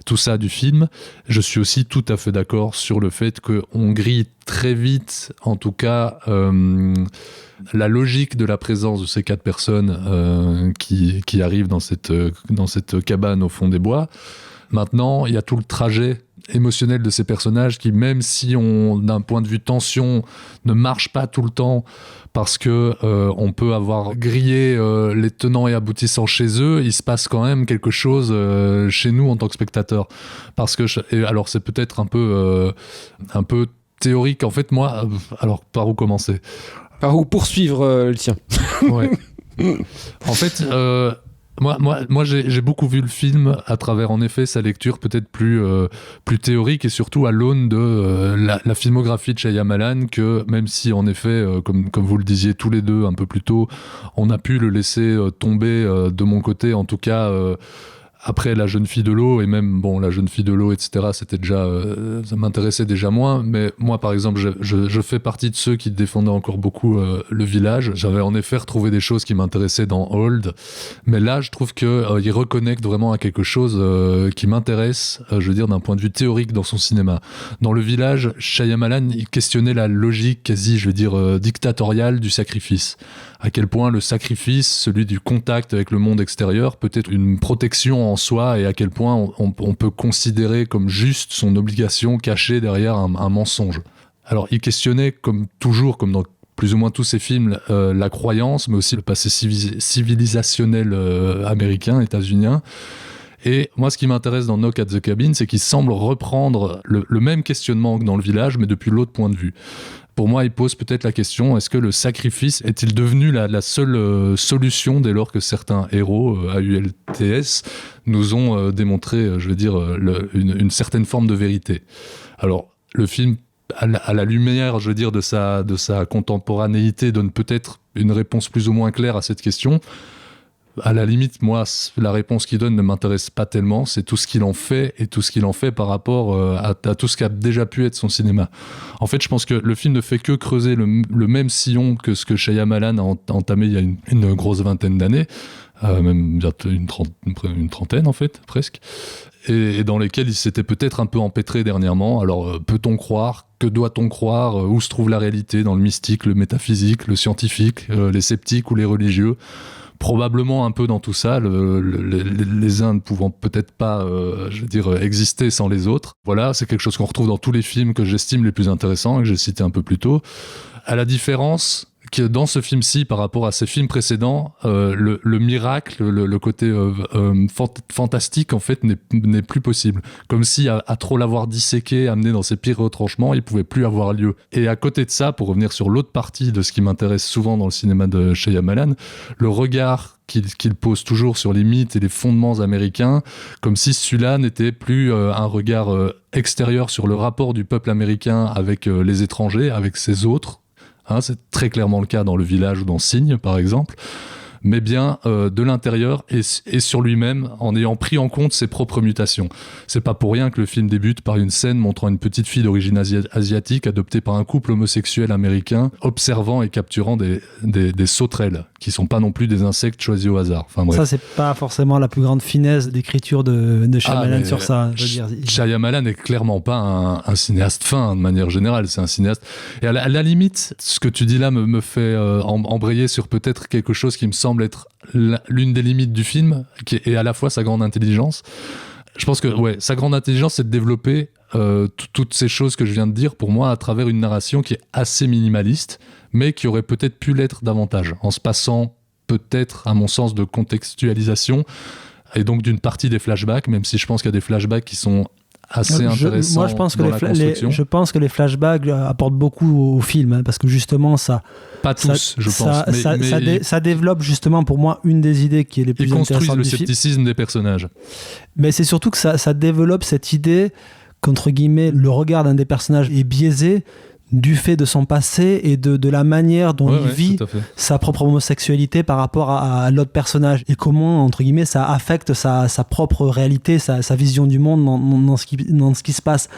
tout ça du film. Je suis aussi tout à fait d'accord sur le fait qu'on grille très vite, en tout cas, la logique de la présence de ces 4 personnes qui arrivent dans cette cabane au fond des bois. Maintenant, il y a tout le trajet émotionnel de ces personnages qui, même si d'un point de vue tension, ne marche pas tout le temps parce que on peut avoir grillé les tenants et aboutissants chez eux, il se passe quand même quelque chose chez nous en tant que spectateurs. Parce que, alors c'est peut-être un peu théorique. En fait, moi, alors par où commencer ? Par où poursuivre le tien ? Ouais. En fait, moi j'ai beaucoup vu le film à travers, en effet, sa lecture peut-être plus théorique et surtout à l'aune de la filmographie de Shyamalan, que même si, en effet, comme vous le disiez tous les deux un peu plus tôt, on a pu le laisser tomber de mon côté, en tout cas... Après La jeune fille de l'eau, et même La jeune fille de l'eau, etc., c'était déjà, ça m'intéressait déjà moins. Mais moi, par exemple, je fais partie de ceux qui défendaient encore beaucoup le village. J'avais en effet retrouvé des choses qui m'intéressaient dans Old, mais là, je trouve qu'il reconnecte vraiment à quelque chose qui m'intéresse, je veux dire, d'un point de vue théorique dans son cinéma. Dans le village, Shyamalan, il questionnait la logique quasi, je veux dire, dictatoriale du sacrifice. à quel point le sacrifice, celui du contact avec le monde extérieur, peut être une protection en soi, et à quel point on peut considérer comme juste son obligation cachée derrière un mensonge. Alors, il questionnait, comme toujours, comme dans plus ou moins tous ces films, la croyance, mais aussi le passé civilisationnel américain, états-unien. Et moi, ce qui m'intéresse dans Knock at the Cabin, c'est qu'il semble reprendre le même questionnement que dans Le Village, mais depuis l'autre point de vue. Pour moi, il pose peut-être la question, est-ce que le sacrifice est-il devenu la seule solution dès lors que certains héros, AULTS, nous ont démontré, je veux dire, une certaine forme de vérité. Alors, le film, à la lumière, je veux dire, de sa contemporanéité, donne peut-être une réponse plus ou moins claire à cette question. À la limite, moi, la réponse qu'il donne ne m'intéresse pas tellement. C'est tout ce qu'il en fait, et tout ce qu'il en fait par rapport à tout ce qui a déjà pu être son cinéma. En fait, je pense que le film ne fait que creuser le même sillon que ce que Shyamalan a entamé il y a une grosse vingtaine d'années, même bientôt une trentaine en fait, presque, et dans lesquels il s'était peut-être un peu empêtré dernièrement. Alors, peut-on croire ? Que doit-on croire ? Où se trouve la réalité ? Dans le mystique, le métaphysique, le scientifique, les sceptiques ou les religieux ? Probablement un peu dans tout ça, les uns ne pouvant peut-être pas, je veux dire, exister sans les autres. Voilà, c'est quelque chose qu'on retrouve dans tous les films que j'estime les plus intéressants, et que j'ai cité un peu plus tôt. À la différence que dans ce film-ci, par rapport à ses films précédents, le miracle, le côté fantastique, en fait, n'est plus possible. Comme si, à trop l'avoir disséqué, amené dans ses pires retranchements, il pouvait plus avoir lieu. Et à côté de ça, pour revenir sur l'autre partie de ce qui m'intéresse souvent dans le cinéma de Shyamalan, le regard qu'il pose toujours sur les mythes et les fondements américains, comme si celui-là n'était plus un regard extérieur sur le rapport du peuple américain avec les étrangers, avec ses autres. C'est très clairement le cas dans Le Village ou dans Signe, par exemple, mais bien de l'intérieur et sur lui-même, en ayant pris en compte ses propres mutations. C'est pas pour rien que le film débute par une scène montrant une petite fille d'origine asiatique adoptée par un couple homosexuel américain, observant et capturant des sauterelles, qui sont pas non plus des insectes choisis au hasard. Enfin, bref. Ça, c'est pas forcément la plus grande finesse d'écriture de Shyamalan sur ça. Je veux dire, Shyamalan n'est clairement pas un cinéaste fin, de manière générale. C'est un cinéaste. Et à la limite, ce que tu dis là me fait embrayer sur peut-être quelque chose qui me semble être l'une des limites du film, et à la fois sa grande intelligence. Je pense que sa grande intelligence, c'est de développer toutes ces choses que je viens de dire, pour moi, à travers une narration qui est assez minimaliste, mais qui aurait peut-être pu l'être davantage, en se passant peut-être, à mon sens, de contextualisation, et donc d'une partie des flashbacks, même si je pense qu'il y a des flashbacks qui sont assez intéressants. Moi, je pense que je pense que les flashbacks apportent beaucoup au film, parce que justement, ça... Pas tous, je pense. Ça développe justement, pour moi, une des idées qui est les plus intéressantes du film. Ils construisent le scepticisme des personnages. Mais c'est surtout que ça développe cette idée qu'entre guillemets, le regard d'un des personnages est biaisé du fait de son passé et de la manière dont il vit sa propre homosexualité par rapport à l'autre personnage, et comment, entre guillemets, ça affecte sa propre réalité, sa vision du monde dans ce qui se passe.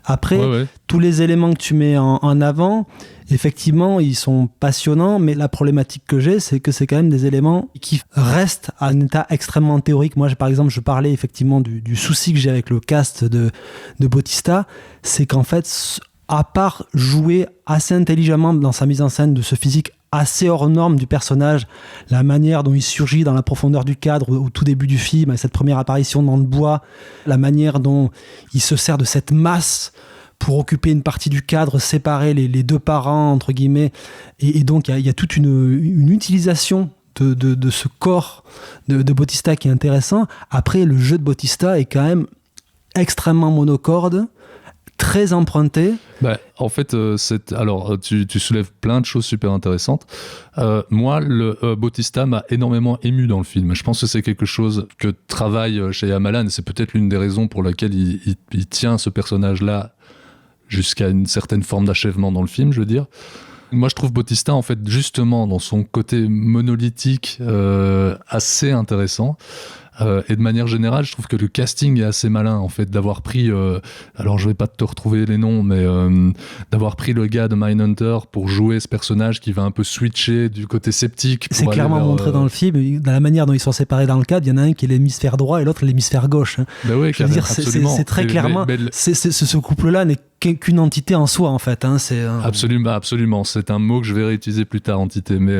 Après, tous les éléments que tu mets en avant, effectivement, ils sont passionnants, mais la problématique que j'ai, c'est que c'est quand même des éléments qui restent à un état extrêmement théorique. Moi, par exemple, je parlais effectivement du souci que j'ai avec le cast de Bautista, c'est qu'en fait, à part jouer assez intelligemment dans sa mise en scène de ce physique assez hors norme du personnage, la manière dont il surgit dans la profondeur du cadre au tout début du film, avec cette première apparition dans le bois, la manière dont il se sert de cette masse pour occuper une partie du cadre, séparer les deux parents, entre guillemets, et donc il y a toute une utilisation de ce corps de Bautista qui est intéressant. Après, le jeu de Bautista est quand même extrêmement monocorde, très emprunté. En fait, alors tu soulèves plein de choses super intéressantes. Moi, Bautista m'a énormément ému dans le film. Je pense que c'est quelque chose que travaille Shyamalan, et c'est peut-être l'une des raisons pour laquelle il tient ce personnage-là jusqu'à une certaine forme d'achèvement dans le film, je veux dire. Moi, je trouve Bautista, en fait, justement, dans son côté monolithique, assez intéressant. Et de manière générale, je trouve que le casting est assez malin, en fait, d'avoir pris, alors je vais pas te retrouver les noms, mais d'avoir pris le gars de Mindhunter pour jouer ce personnage qui va un peu switcher du côté sceptique. C'est clairement montré dans le film, dans la manière dont ils sont séparés dans le cadre. Il y en a un qui est l'hémisphère droit et l'autre l'hémisphère gauche. Ben oui, je veux dire, c'est très clairement, ce couple-là n'est qu'une entité en soi, en fait. Absolument, c'est un mot que je vais réutiliser plus tard, entité, mais...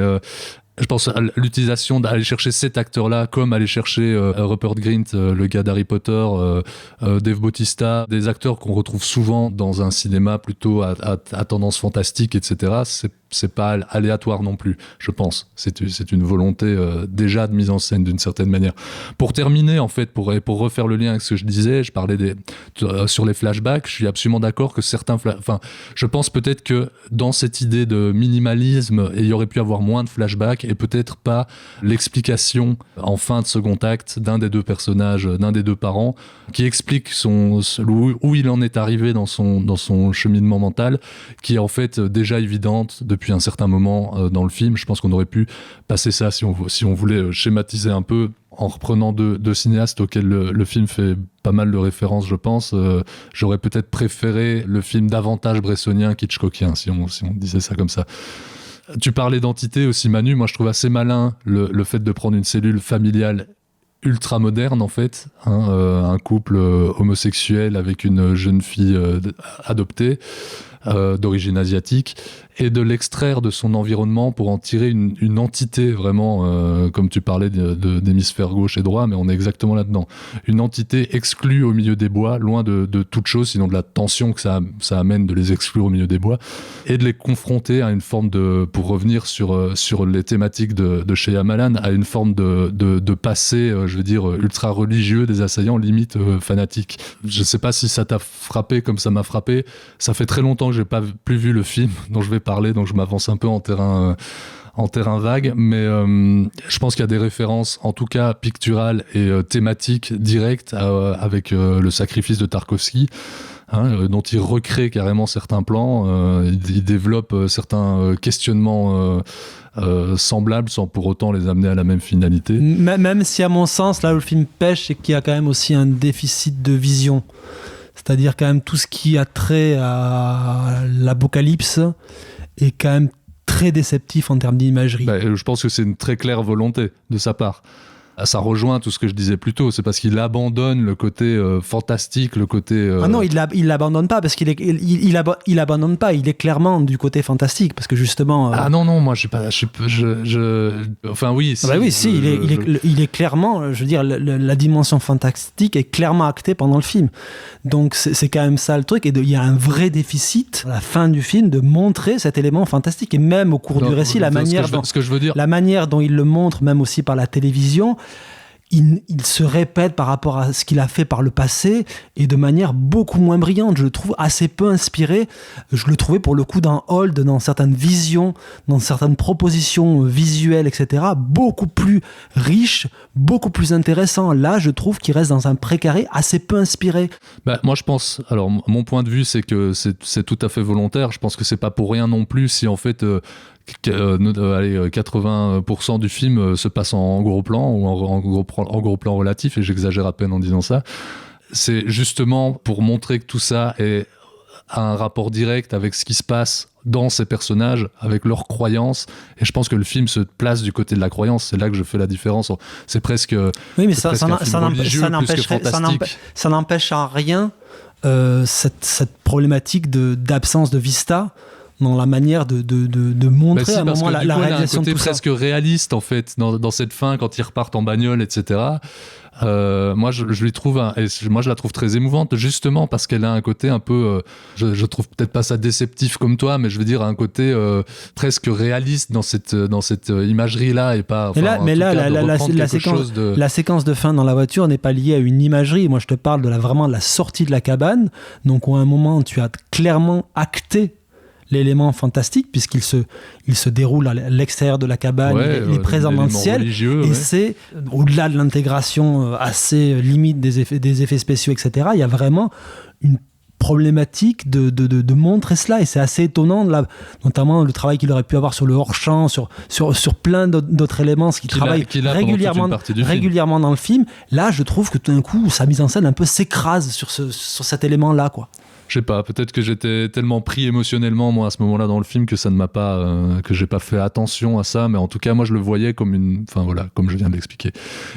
Je pense à l'utilisation d'aller chercher cet acteur-là, comme aller chercher Rupert Grint, le gars d'Harry Potter, Dave Bautista, des acteurs qu'on retrouve souvent dans un cinéma plutôt à tendance fantastique, etc. C'est pas aléatoire non plus, je pense. C'est une volonté déjà de mise en scène d'une certaine manière. Pour terminer, en fait, pour refaire le lien avec ce que je disais, je parlais sur les flashbacks, je suis absolument d'accord que certains... je pense peut-être que dans cette idée de minimalisme, il y aurait pu avoir moins de flashbacks et peut-être pas l'explication en fin de second acte d'un des deux personnages, d'un des deux parents, qui explique où il en est arrivé dans son cheminement mental, qui est en fait déjà évidente depuis un certain moment dans le film. Je pense qu'on aurait pu passer ça si on voulait schématiser un peu en reprenant deux cinéastes auxquels le film fait pas mal de références, je pense. J'aurais peut-être préféré le film davantage bressonien qu'Hitchcockien, si on disait ça comme ça. Tu parlais d'entité aussi, Manu. Moi, je trouve assez malin le fait de prendre une cellule familiale ultra moderne, en fait, un couple homosexuel avec une jeune fille adoptée d'origine asiatique, et de l'extraire de son environnement pour en tirer une entité vraiment, comme tu parlais d'hémisphère gauche et droit, mais on est exactement là-dedans. Une entité exclue au milieu des bois, loin de toute chose, sinon de la tension que ça amène de les exclure au milieu des bois, et de les confronter à une forme pour revenir sur les thématiques de chez Shyamalan, à une forme de passé, je veux dire, ultra religieux des assaillants, limite fanatiques. Je sais pas si ça t'a frappé comme ça m'a frappé. Ça fait très longtemps que j'ai pas plus vu le film dont je vais parler, donc je m'avance un peu en terrain vague, mais je pense qu'il y a des références, en tout cas picturales et thématiques directes avec le sacrifice de Tarkovsky, dont il recrée carrément certains plans, il développe certains questionnements semblables sans pour autant les amener à la même finalité. Même si à mon sens, là où le film pêche, c'est qu'il y a quand même aussi un déficit de vision. C'est-à-dire quand même tout ce qui a trait à l'apocalypse est quand même très déceptif en termes d'imagerie. Je pense que c'est une très claire volonté de sa part. Ça rejoint tout ce que je disais plus tôt, c'est parce qu'il abandonne le côté fantastique, le côté... Ah non, il l'abandonne pas, parce qu'il abandonne pas, il est clairement du côté fantastique, parce que justement... Ah non, moi j'ai pas... Enfin oui, si. Il est clairement, je veux dire, la dimension fantastique est clairement actée pendant le film. Donc c'est quand même ça le truc, et il y a un vrai déficit à la fin du film de montrer cet élément fantastique, et même au cours du récit, la manière dont il le montre, même aussi par la télévision, il se répète par rapport à ce qu'il a fait par le passé, et de manière beaucoup moins brillante. Je le trouve assez peu inspiré. Je le trouvais pour le coup dans Hold, dans certaines visions, dans certaines propositions visuelles, etc., beaucoup plus riche, beaucoup plus intéressant. Là, je trouve qu'il reste dans un précaré assez peu inspiré. Moi, je pense... Alors, mon point de vue, c'est que c'est tout à fait volontaire. Je pense que c'est pas pour rien non plus si, en fait... 80% du film se passe en gros plan ou en gros plan relatif, et j'exagère à peine en disant ça. C'est justement pour montrer que tout ça a un rapport direct avec ce qui se passe dans ces personnages, avec leurs croyances, et je pense que le film se place du côté de la croyance. C'est là que je fais la différence. C'est presque... Oui, mais ça n'empêche en rien cette problématique d'absence de vista dans la manière de montrer à un moment la réalisation de tout ça. Il y a un côté presque réaliste, en fait, dans cette fin, quand ils repartent en bagnole, etc. Moi, je lui trouve moi, je la trouve très émouvante, justement parce qu'elle a un côté un peu... je trouve peut-être pas ça déceptif comme toi, mais je veux dire un côté presque réaliste dans cette imagerie-là, et pas... La séquence de fin dans la voiture n'est pas liée à une imagerie. Moi, je te parle vraiment de la sortie de la cabane. Donc, à un moment, tu as clairement acté l'élément fantastique, puisqu'il se déroule à l'extérieur de la cabane, il est présent dans le ciel, c'est au-delà de l'intégration assez limite des effets spéciaux, etc. Il y a vraiment une problématique de montrer cela, et c'est assez étonnant, là, notamment le travail qu'il aurait pu avoir sur le hors-champ, sur plein d'autres éléments, ce qu'il travaille régulièrement dans le film. Là, je trouve que tout d'un coup, sa mise en scène un peu s'écrase sur cet élément-là, quoi. Je sais pas, peut-être que j'étais tellement pris émotionnellement, moi, à ce moment-là dans le film, que ça ne m'a pas, que j'ai pas fait attention à ça, mais en tout cas, moi, je le voyais comme comme je viens de l'expliquer.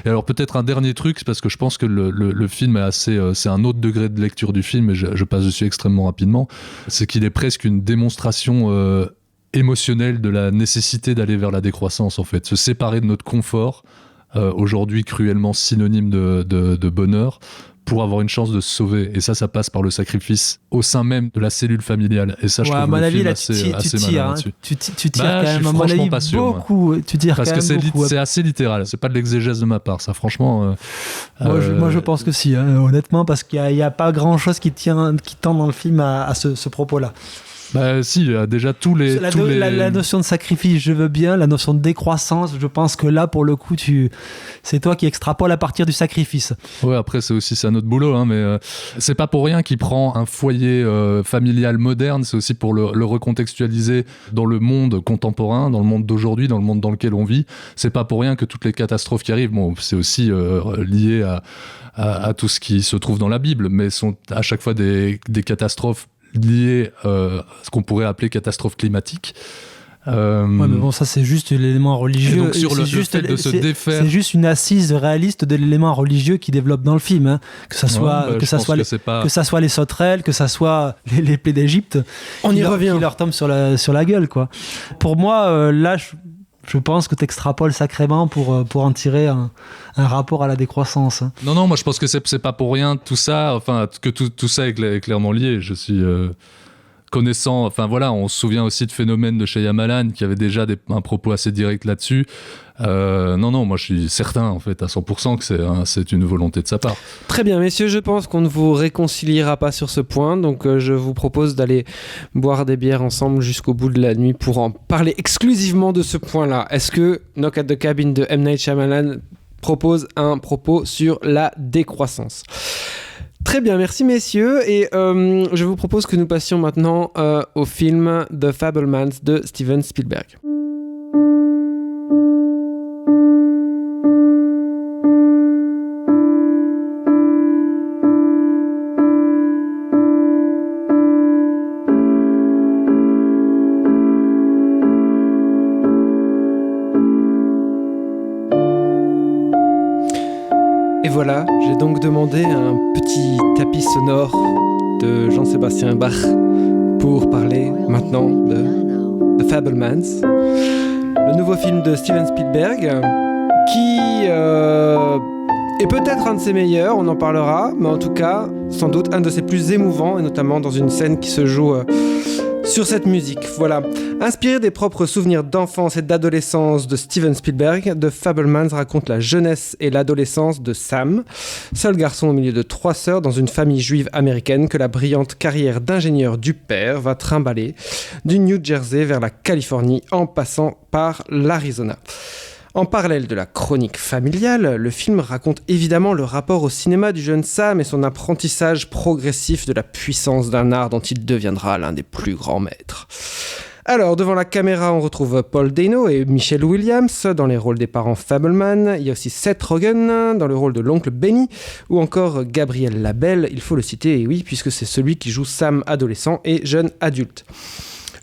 Et alors, peut-être un dernier truc, parce que je pense que le film est c'est un autre degré de lecture du film, et je passe dessus extrêmement rapidement, c'est qu'il est presque une démonstration émotionnel de la nécessité d'aller vers la décroissance, en fait. Se séparer de notre confort, aujourd'hui cruellement synonyme de bonheur, pour avoir une chance de se sauver. Et ça passe par le sacrifice au sein même de la cellule familiale. Et ça, je trouve le film assez malin là-dessus. Tu tires quand même, à mon avis, pas sûr, beaucoup. Tu tires parce quand que même beaucoup. c'est assez littéral. C'est pas de l'exégèse de ma part, ça, franchement. Moi, je pense que si, hein, honnêtement, parce qu'il n'y a pas grand-chose qui tend dans le film à ce propos-là. Bah si, il y a déjà la notion de sacrifice, je veux bien. La notion de décroissance, je pense que là, pour le coup, c'est toi qui extrapole à partir du sacrifice. Ouais, après, c'est un autre boulot, hein, mais c'est pas pour rien qu'il prend un foyer familial moderne, c'est aussi pour le recontextualiser dans le monde contemporain, dans le monde d'aujourd'hui, dans le monde dans lequel on vit. C'est pas pour rien que toutes les catastrophes qui arrivent, bon, c'est aussi lié à tout ce qui se trouve dans la Bible, mais sont à chaque fois des catastrophes liées à ce qu'on pourrait appeler catastrophe climatique. Ouais, mais bon, ça c'est juste l'élément religieux. Et donc sur le fait de se défaire, c'est juste une assise réaliste de l'élément religieux qui développe dans le film, hein. Que ça soit les sauterelles, que ça soit les plaies d'Égypte. On y revient. Qui leur tombent sur la gueule, quoi. Pour moi, là, je pense que tu extrapoles sacrément pour en tirer un rapport à la décroissance. Non, moi je pense que c'est pas pour rien tout ça, enfin que tout ça est clairement lié. Je suis connaissant, enfin voilà, on se souvient aussi de Phénomène de Shyamalan qui avait déjà un propos assez direct là-dessus. Non, moi je suis certain en fait à 100% que c'est une volonté de sa part. Très bien, messieurs, je pense qu'on ne vous réconciliera pas sur ce point, donc je vous propose d'aller boire des bières ensemble jusqu'au bout de la nuit pour en parler exclusivement de ce point-là. Est-ce que Knock at the Cabin de M. Night Shyamalan propose un propos sur la décroissance? Très bien, merci messieurs, et je vous propose que nous passions maintenant au film The Fabelmans de Steven Spielberg. Et voilà, j'ai donc demandé un petit tapis sonore de Jean-Sébastien Bach pour parler maintenant de The Fabelmans, le nouveau film de Steven Spielberg qui est peut-être un de ses meilleurs, on en parlera, mais en tout cas, sans doute un de ses plus émouvants, et notamment dans une scène qui se joue sur cette musique. Voilà. Inspiré des propres souvenirs d'enfance et d'adolescence de Steven Spielberg, The Fabelmans raconte la jeunesse et l'adolescence de Sam, seul garçon au milieu de 3 sœurs dans une famille juive américaine que la brillante carrière d'ingénieur du père va trimballer du New Jersey vers la Californie en passant par l'Arizona. En parallèle de la chronique familiale, le film raconte évidemment le rapport au cinéma du jeune Sam et son apprentissage progressif de la puissance d'un art dont il deviendra l'un des plus grands maîtres. Alors, devant la caméra, on retrouve Paul Dano et Michelle Williams dans les rôles des parents Fabelman. Il y a aussi Seth Rogen dans le rôle de l'oncle Benny, ou encore Gabriel Labelle, il faut le citer, et oui, puisque c'est celui qui joue Sam adolescent et jeune adulte.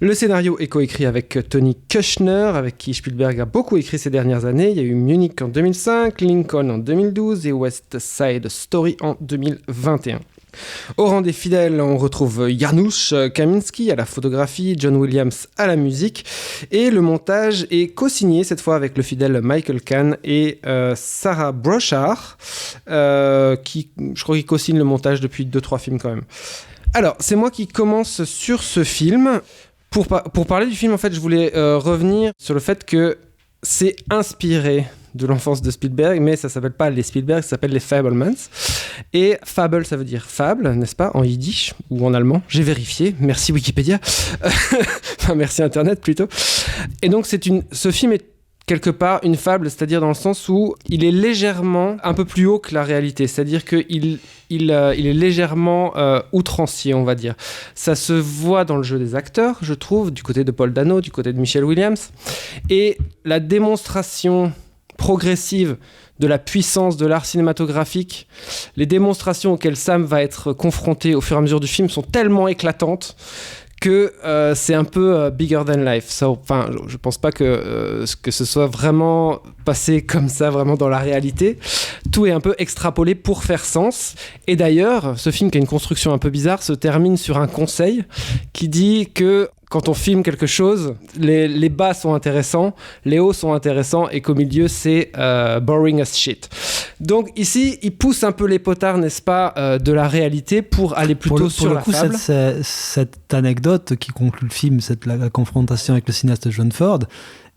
Le scénario est coécrit avec Tony Kushner, avec qui Spielberg a beaucoup écrit ces dernières années. Il y a eu Munich en 2005, Lincoln en 2012 et West Side Story en 2021. Au rang des fidèles, on retrouve Janusz Kaminski à la photographie, John Williams à la musique, et le montage est co-signé cette fois avec le fidèle Michael Kahn et Sarah Brochard, qui, je crois qu'il co-signe le montage depuis 2-3 films quand même. Alors, c'est moi qui commence sur ce film. Pour parler du film, en fait, je voulais revenir sur le fait que c'est inspiré de l'enfance de Spielberg, mais ça s'appelle pas les Spielberg, ça s'appelle les Fabelmans. Et Fable, ça veut dire fable, n'est-ce pas, en yiddish ou en allemand. J'ai vérifié, merci Wikipédia. Enfin, merci Internet plutôt. Et donc, ce film est quelque part une fable, c'est-à-dire dans le sens où il est légèrement un peu plus haut que la réalité, c'est-à-dire qu'il est légèrement outrancier, on va dire. Ça se voit dans le jeu des acteurs, je trouve, du côté de Paul Dano, du côté de Michelle Williams, et la démonstration progressive de la puissance de l'art cinématographique, les démonstrations auxquelles Sam va être confronté au fur et à mesure du film sont tellement éclatantes que c'est un peu bigger than life. Enfin, je pense pas que ce soit vraiment passé comme ça, vraiment dans la réalité. Tout est un peu extrapolé pour faire sens. Et d'ailleurs, ce film qui a une construction un peu bizarre se termine sur un conseil qui dit que quand on filme quelque chose, les bas sont intéressants, les hauts sont intéressants, et qu'au milieu, c'est boring as shit. Donc ici, il pousse un peu les potards, n'est-ce pas, de la réalité pour aller plutôt sur la fable. Cette anecdote qui conclut le film, la confrontation avec le cinéaste John Ford,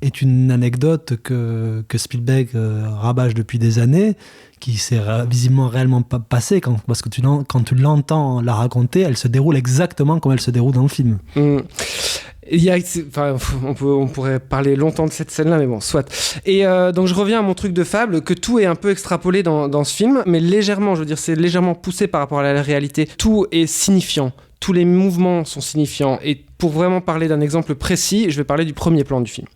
est une anecdote que Spielberg rabâche depuis des années, qui s'est visiblement réellement pas passée, parce que quand tu l'entends la raconter, elle se déroule exactement comme elle se déroule dans le film. On pourrait parler longtemps de cette scène-là, mais bon, soit. Et donc je reviens à mon truc de fable, que tout est un peu extrapolé dans ce film, mais légèrement, je veux dire, c'est légèrement poussé par rapport à la réalité. Tout est signifiant. Tous les mouvements sont signifiants. Et pour vraiment parler d'un exemple précis, je vais parler du premier plan du film.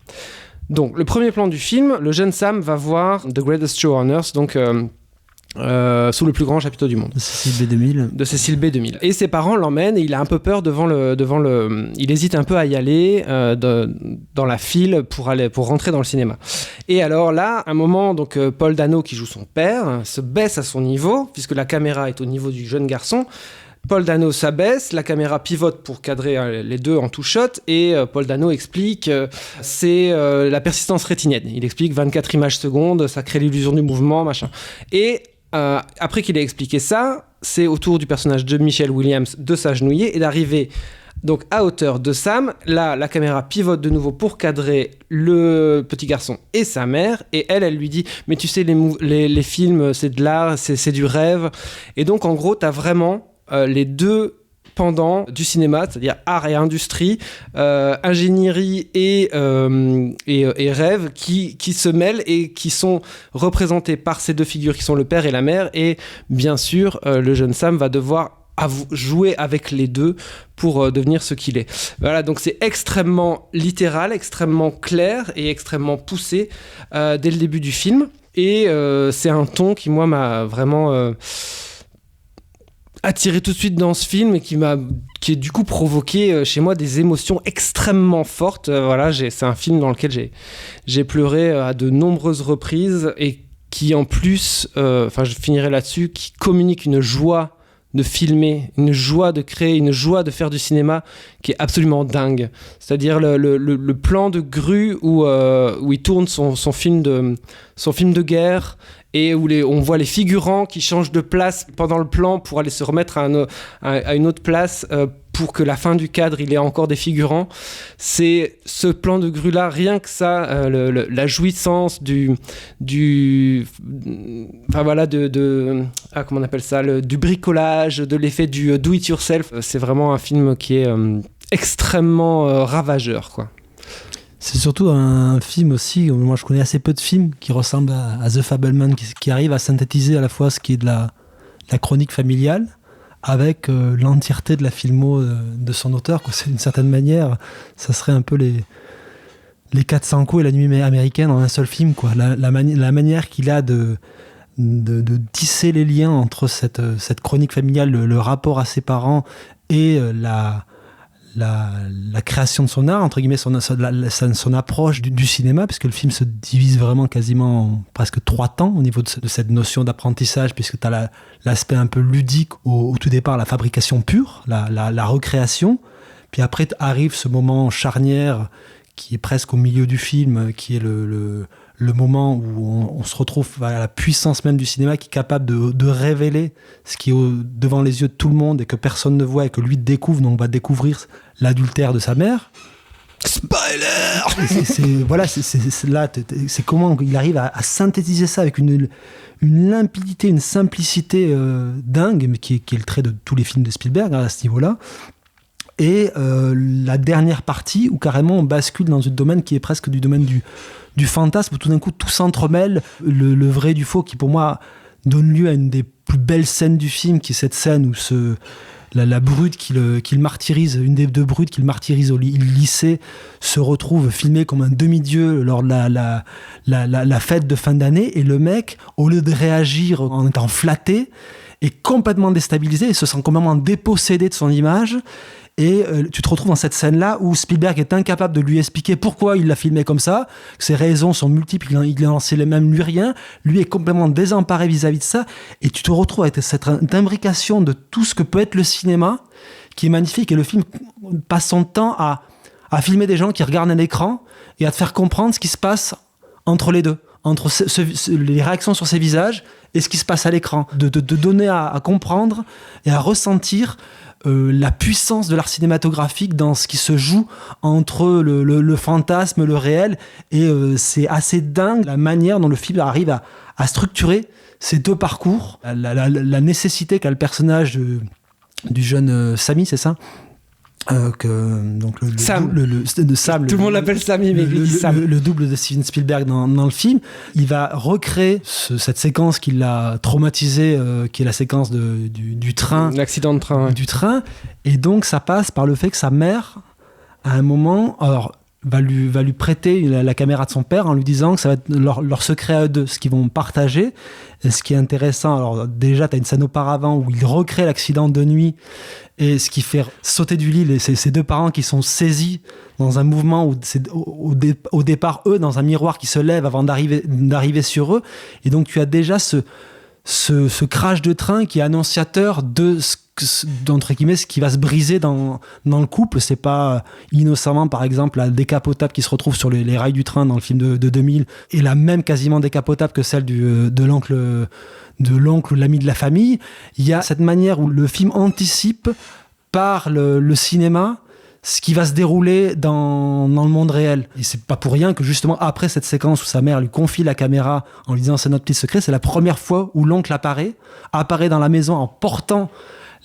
Donc, le premier plan du film, le jeune Sam va voir The Greatest Show on Earth, donc sous le plus grand chapiteau du monde. De Cécile B2000. De Cécile B2000. Et ses parents l'emmènent et il a un peu peur devant le... Il hésite un peu à y aller dans la file pour rentrer dans le cinéma. Et alors là, à un moment, donc, Paul Dano, qui joue son père, se baisse à son niveau, puisque la caméra est au niveau du jeune garçon. Paul Dano s'abaisse, la caméra pivote pour cadrer les deux en two shot, et Paul Dano explique c'est la persistance rétinienne. Il explique 24 images secondes, ça crée l'illusion du mouvement, machin. Et après qu'il ait expliqué ça, c'est au tour du personnage de Michelle Williams de s'agenouiller et d'arriver donc à hauteur de Sam. Là, la caméra pivote de nouveau pour cadrer le petit garçon et sa mère, et elle lui dit « Mais tu sais, les films, c'est de l'art, c'est du rêve. » Et donc, en gros, t'as vraiment... les deux pendants du cinéma, c'est-à-dire art et industrie, ingénierie et rêve qui se mêlent et qui sont représentés par ces deux figures qui sont le père et la mère. Et bien sûr, le jeune Sam va devoir jouer avec les deux pour devenir ce qu'il est. Voilà, donc c'est extrêmement littéral, extrêmement clair et extrêmement poussé dès le début du film. Et c'est un ton qui, moi, m'a vraiment... attiré tout de suite dans ce film et qui a du coup provoqué chez moi des émotions extrêmement fortes. C'est un film dans lequel j'ai pleuré à de nombreuses reprises et qui en plus, je finirai là-dessus, qui communique une joie de filmer, une joie de créer, une joie de faire du cinéma qui est absolument dingue. C'est-à-dire le plan de grue où il tourne son film de guerre et où on voit les figurants qui changent de place pendant le plan pour aller se remettre à une autre place pour que la fin du cadre, il y ait encore des figurants. C'est ce plan de grue-là, rien que ça, la jouissance du comment on appelle ça, du bricolage, de l'effet du do-it-yourself. C'est vraiment un film qui est extrêmement ravageur, quoi. C'est surtout un film aussi, moi je connais assez peu de films qui ressemblent à The Fabelman, qui arrive à synthétiser à la fois ce qui est de la chronique familiale avec l'entièreté de la filmo de son auteur. C'est d'une certaine manière, ça serait un peu les 400 coups et la nuit américaine en un seul film, quoi. La manière qu'il a de tisser les liens entre cette chronique familiale, le rapport à ses parents et la création de son art, entre guillemets, son approche du cinéma, puisque le film se divise vraiment quasiment en presque 3 temps au niveau de cette notion d'apprentissage, puisque tu as l'aspect un peu ludique au tout départ, la fabrication pure, la recréation, puis après arrive ce moment charnière qui est presque au milieu du film, qui est le moment où on se retrouve à la puissance même du cinéma, qui est capable de révéler ce qui est devant les yeux de tout le monde et que personne ne voit et que lui découvre. Donc on va découvrir l'adultère de sa mère. Spoiler. C'est comment il arrive à synthétiser ça avec une limpidité, une simplicité dingue, mais qui est le trait de tous les films de Spielberg à ce niveau-là. Et la dernière partie où carrément on bascule dans un domaine qui est presque du domaine du fantasme, où tout d'un coup tout s'entremêle, le vrai du faux, qui pour moi donne lieu à une des plus belles scènes du film, qui est cette scène où la brute qu'il martyrise, une des deux brutes qu'il martyrise au lycée, se retrouve filmée comme un demi-dieu lors de la fête de fin d'année, et le mec, au lieu de réagir en étant flatté, est complètement déstabilisé et se sent complètement dépossédé de son image. Et tu te retrouves dans cette scène-là où Spielberg est incapable de lui expliquer pourquoi il l'a filmé comme ça, que ses raisons sont multiples, il n'en sait même lui rien, lui est complètement désemparé vis-à-vis de ça, et tu te retrouves avec cette imbrication de tout ce que peut être le cinéma, qui est magnifique, et le film passe son temps à à filmer des gens qui regardent un écran et à te faire comprendre ce qui se passe entre les deux, entre les réactions sur ces visages et ce qui se passe à l'écran, de donner à comprendre et à ressentir la puissance de l'art cinématographique dans ce qui se joue entre le fantasme, le réel, et c'est assez dingue la manière dont le film arrive à structurer ces deux parcours, la nécessité qu'a le personnage du jeune Samy, c'est ça, donc Sam. Sam, tout le monde l'appelle Samy, mais lui dit Sam. Le double de Steven Spielberg dans le film, il va recréer cette séquence qui l'a traumatisé, qui est la séquence du train, l'accident de train, du train, et donc ça passe par le fait que sa mère, à un moment, va lui prêter la caméra de son père en lui disant que ça va être leur secret à eux deux, ce qu'ils vont partager. Et ce qui est intéressant, alors déjà, tu as une scène auparavant où il recrée l'accident de nuit, et ce qui fait sauter du lit ces deux parents qui sont saisis dans un mouvement où c'est au départ, eux, dans un miroir qui se lève avant d'arriver sur eux. Et donc, tu as déjà ce crash de train qui est annonciateur de d'entre guillemets ce qui va se briser dans le couple. C'est pas innocemment par exemple la décapotable qui se retrouve sur les rails du train dans le film de 2000 et la même quasiment décapotable que celle de l'oncle ou l'ami de la famille. Il y a cette manière où le film anticipe par le cinéma ce qui va se dérouler dans le monde réel. Et c'est pas pour rien que justement après cette séquence où sa mère lui confie la caméra en lui disant c'est notre petit secret, c'est la première fois où l'oncle apparaît dans la maison en portant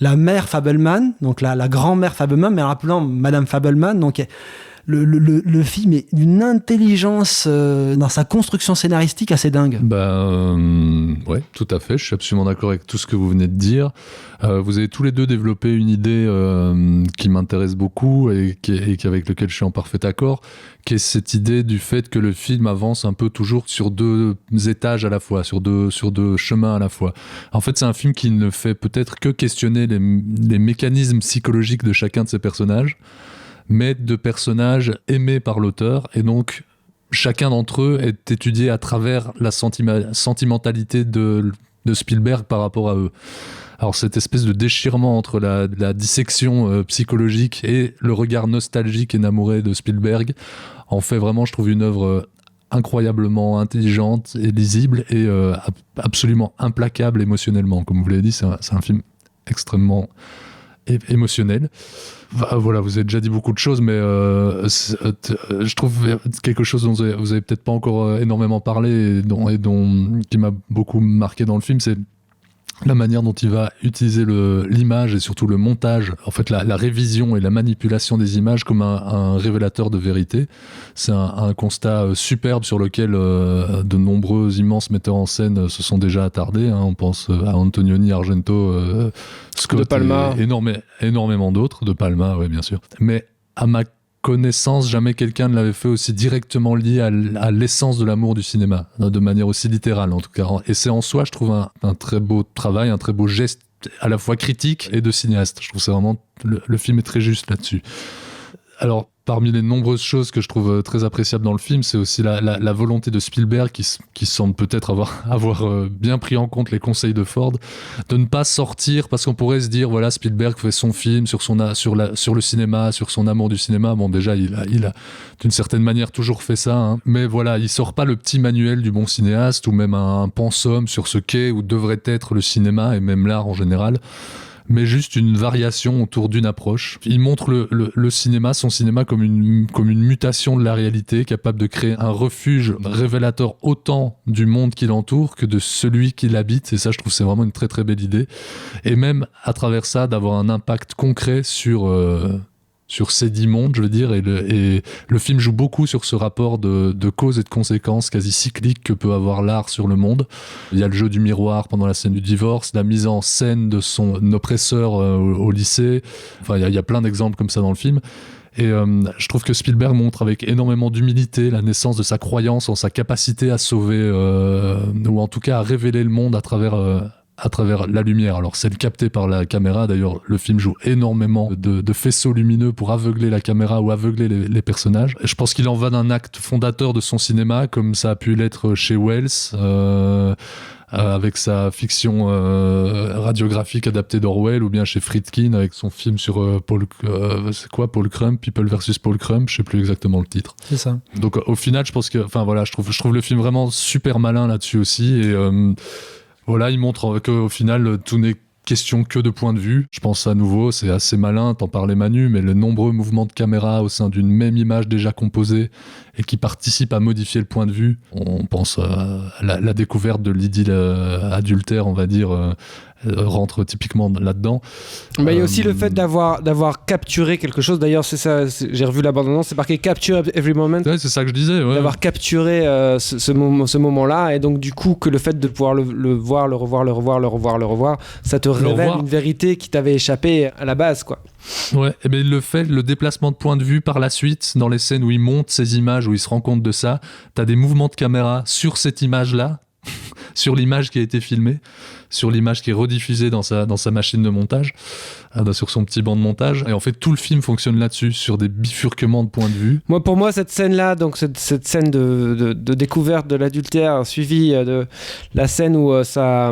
la mère Fabelman, donc la grand-mère Fabelman, mais en l'appelant Madame Fabelman. Donc le film est d'une intelligence dans sa construction scénaristique assez dingue. Ouais, tout à fait. Je suis absolument d'accord avec tout ce que vous venez de dire. Vous avez tous les deux développé une idée qui m'intéresse beaucoup et avec laquelle je suis en parfait accord, qui est cette idée du fait que le film avance un peu toujours sur deux étages à la fois, sur deux chemins à la fois. En fait, c'est un film qui ne fait peut-être que questionner les mécanismes psychologiques de chacun de ses personnages, mais de personnages aimés par l'auteur, et donc chacun d'entre eux est étudié à travers la sentimentalité de Spielberg par rapport à eux. Alors cette espèce de déchirement entre la dissection psychologique et le regard nostalgique et namouré de Spielberg en fait vraiment, je trouve, une œuvre incroyablement intelligente et lisible et absolument implacable émotionnellement. Comme vous l'avez dit, c'est un film extrêmement émotionnel. Voilà, vous avez déjà dit beaucoup de choses, mais je trouve quelque chose dont vous avez peut-être pas encore énormément parlé et qui m'a beaucoup marqué dans le film, c'est la manière dont il va utiliser l'image et surtout le montage, en fait la révision et la manipulation des images comme un révélateur de vérité. C'est un constat superbe sur lequel de nombreux immenses metteurs en scène se sont déjà attardés. On pense à Antonioni, Argento, Scott, De Palma, énormément d'autres, De Palma, oui bien sûr. Mais à ma connaissance, jamais quelqu'un ne l'avait fait aussi directement lié à l'essence de l'amour du cinéma, de manière aussi littérale en tout cas. Et c'est en soi, je trouve, un très beau travail, un très beau geste à la fois critique et de cinéaste. Je trouve que c'est vraiment, le film est très juste là-dessus. Alors, parmi les nombreuses choses que je trouve très appréciables dans le film, c'est aussi la volonté de Spielberg qui semble peut-être avoir bien pris en compte les conseils de Ford, de ne pas sortir, parce qu'on pourrait se dire, voilà, Spielberg fait son film sur le cinéma, sur son amour du cinéma. Bon, déjà, il a d'une certaine manière toujours fait ça, mais voilà, il sort pas le petit manuel du bon cinéaste ou même un pensum sur ce qu'est ou devrait être le cinéma et même l'art en général, mais juste une variation autour d'une approche. Il montre le cinéma, son cinéma, comme une mutation de la réalité, capable de créer un refuge révélateur autant du monde qui l'entoure que de celui qui l'habite. Et ça, je trouve, c'est vraiment une très très belle idée. Et même, à travers ça, d'avoir un impact concret sur ces 10 mondes, je veux dire, et le film joue beaucoup sur ce rapport de cause et de conséquences quasi cyclique que peut avoir l'art sur le monde. Il y a le jeu du miroir pendant la scène du divorce, la mise en scène de son oppresseur au lycée. Enfin, il y a plein d'exemples comme ça dans le film. Et je trouve que Spielberg montre avec énormément d'humilité la naissance de sa croyance en sa capacité à sauver, ou en tout cas à révéler le monde à travers la lumière. Alors celle captée par la caméra, d'ailleurs le film joue énormément de faisceaux lumineux pour aveugler la caméra ou aveugler les personnages. Et je pense qu'il en va d'un acte fondateur de son cinéma, comme ça a pu l'être chez Wells, avec sa fiction radiographique adaptée d'Orwell, ou bien chez Friedkin avec son film sur Paul Crump, People vs Paul Crump, je sais plus exactement le titre. C'est ça. Donc au final, je pense que, enfin voilà, je trouve le film vraiment super malin là-dessus aussi, et voilà, il montre qu'au final tout n'est question que de point de vue. Je pense à nouveau, c'est assez malin, t'en parlais Manu, mais les nombreux mouvements de caméra au sein d'une même image déjà composée et qui participent à modifier le point de vue. On pense à la découverte de l'idylle adultère, on va dire, rentre typiquement là-dedans. Il y a aussi le fait d'avoir capturé quelque chose. D'ailleurs, c'est ça, j'ai revu la bande-annonce, c'est marqué Capture Every Moment. Ouais, c'est ça que je disais. Ouais. D'avoir capturé ce moment-là, et donc du coup que le fait de pouvoir le voir, le revoir, ça te révèle une vérité qui t'avait échappé à la base, quoi. Ouais, et bien il le fait, le déplacement de point de vue par la suite, dans les scènes où il monte ces images, où il se rend compte de ça, t'as des mouvements de caméra sur cette image-là, sur l'image qui a été filmée, sur l'image qui est rediffusée dans sa machine de montage, sur son petit banc de montage, et en fait tout le film fonctionne là-dessus, sur des bifurquements de points de vue. Pour moi cette scène-là, donc cette scène de découverte de l'adultère, suivie de la scène où sa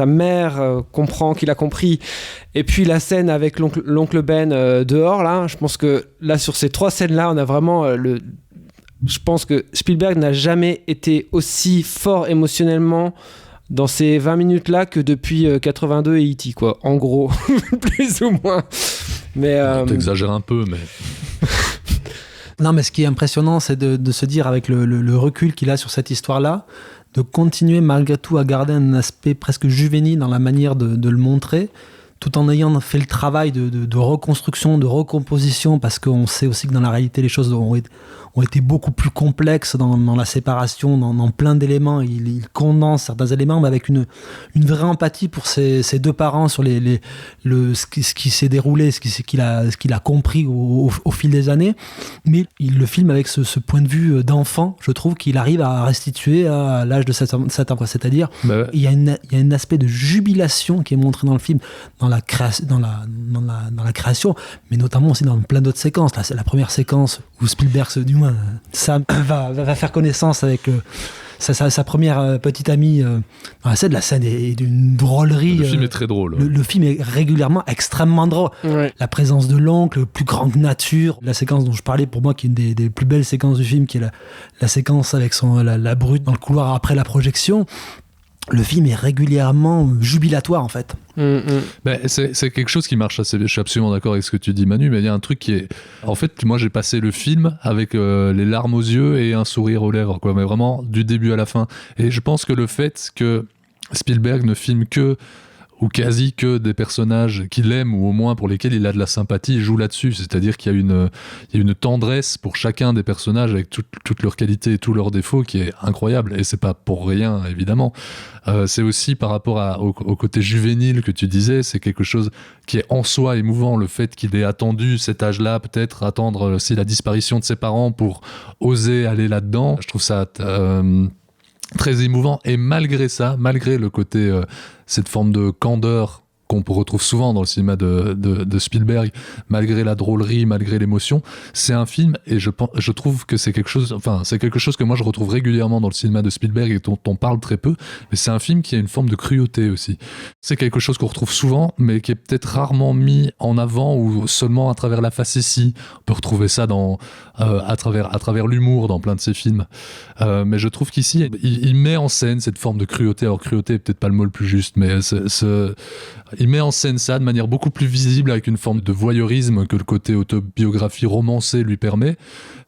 mère comprend qu'il a compris, et puis la scène avec l'oncle Ben dehors, là, je pense que là sur ces 3 scènes-là, on a vraiment je pense que Spielberg n'a jamais été aussi fort émotionnellement dans ces 20 minutes-là que depuis 82 et E.T., quoi. En gros, plus ou moins. Mais t'exagères un peu, mais... Non, mais ce qui est impressionnant, c'est de se dire, avec le recul qu'il a sur cette histoire-là, de continuer malgré tout à garder un aspect presque juvénile dans la manière de le montrer, tout en ayant fait le travail de reconstruction, de recomposition, parce qu'on sait aussi que dans la réalité, les choses ont été beaucoup plus complexes dans la séparation, dans plein d'éléments. Il condense certains éléments, mais avec une vraie empathie pour ses 2 parents sur ce qui s'est déroulé, ce qu'il a compris au fil des années. Mais il le filme avec ce point de vue d'enfant, je trouve, qu'il arrive à restituer à l'âge de 7 ans. C'est-à-dire, il y a un aspect de jubilation qui est montré dans le film, dans la création, mais notamment aussi dans plein d'autres séquences. Là, c'est la première séquence où Spielberg, du moins Sam, va faire connaissance avec sa première petite amie dans la scène. La scène est d'une drôlerie. Le film est très drôle. Le film est régulièrement extrêmement drôle. Ouais. La présence de l'oncle, plus grande nature. La séquence dont je parlais, pour moi, qui est une des plus belles séquences du film, qui est la séquence avec la brute dans le couloir après la projection. Le film est régulièrement jubilatoire, en fait. Ben, c'est quelque chose qui marche assez bien. Je suis absolument d'accord avec ce que tu dis, Manu, mais il y a un truc qui est... En fait, moi, j'ai passé le film avec les larmes aux yeux et un sourire aux lèvres, quoi, mais vraiment du début à la fin. Et je pense que le fait que Spielberg ne filme que, ou quasi que, des personnages qu'il aime, ou au moins pour lesquels il a de la sympathie, il joue là-dessus. C'est-à-dire qu'il y a une tendresse pour chacun des personnages, avec toutes leurs qualités et tous leurs défauts, qui est incroyable. Et c'est pas pour rien, évidemment. C'est aussi par rapport au côté juvénile que tu disais, c'est quelque chose qui est en soi émouvant, le fait qu'il ait attendu cet âge-là, peut-être attendre aussi la disparition de ses parents pour oser aller là-dedans. Je trouve ça très émouvant, et malgré ça, malgré le côté, cette forme de candeur qu'on retrouve souvent dans le cinéma de Spielberg, malgré la drôlerie, malgré l'émotion, c'est un film, et je trouve que c'est quelque chose que moi je retrouve régulièrement dans le cinéma de Spielberg et dont on parle très peu, mais c'est un film qui a une forme de cruauté aussi. C'est quelque chose qu'on retrouve souvent, mais qui est peut-être rarement mis en avant, ou seulement à travers la facétie. On peut retrouver ça à travers l'humour dans plein de ses films. Mais je trouve qu'ici, il met en scène cette forme de cruauté. Alors cruauté est peut-être pas le mot le plus juste, mais il met en scène ça de manière beaucoup plus visible, avec une forme de voyeurisme que le côté autobiographie romancée lui permet.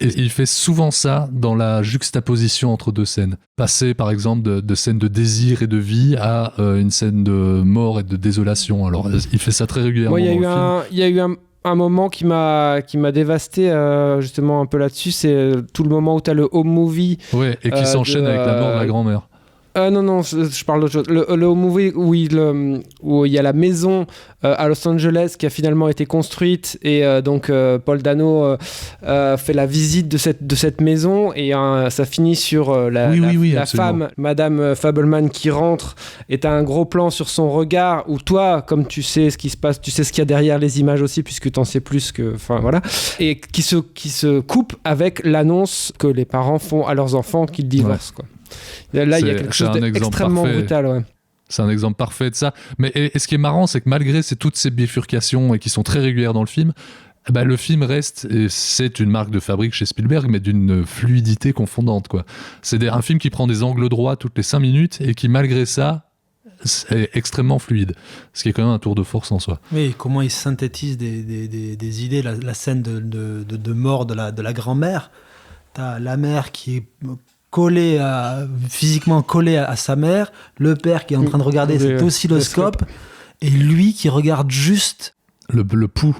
Et il fait souvent ça dans la juxtaposition entre 2 scènes. Passer par exemple de scènes de désir et de vie à une scène de mort et de désolation. Alors il fait ça très régulièrement dans le film. Il y a eu un moment qui m'a dévasté, justement un peu là-dessus, c'est tout le moment où tu as le home movie. Ouais, et qui s'enchaîne avec la mort de la grand-mère. Non, je parle d'autre chose. Le home movie où il y a la maison à Los Angeles qui a finalement été construite, et donc Paul Dano fait la visite de cette maison, et ça finit sur la femme, Madame Fableman, qui rentre, et t'as un gros plan sur son regard, où toi, comme tu sais ce qui se passe, tu sais ce qu'il y a derrière les images aussi, puisque t'en sais plus que... Enfin, voilà. Et qui se coupe avec l'annonce que les parents font à leurs enfants qu'ils divorcent, quoi. Là, il y a quelque chose d'extrêmement brutal, ouais. C'est un exemple parfait de ça. Mais et ce qui est marrant, c'est que malgré toutes ces bifurcations et qui sont très régulières dans le film, le film reste, et c'est une marque de fabrique chez Spielberg, mais d'une fluidité confondante, quoi. C'est un film qui prend des angles droits toutes les 5 minutes et qui, malgré ça, est extrêmement fluide. Ce qui est quand même un tour de force en soi. Oui, comment il synthétise des idées, la scène de mort de la grand-mère. T'as la mère qui est physiquement collé à sa mère, le père qui est en train de regarder cet oscilloscope, et lui qui regarde juste le pouls.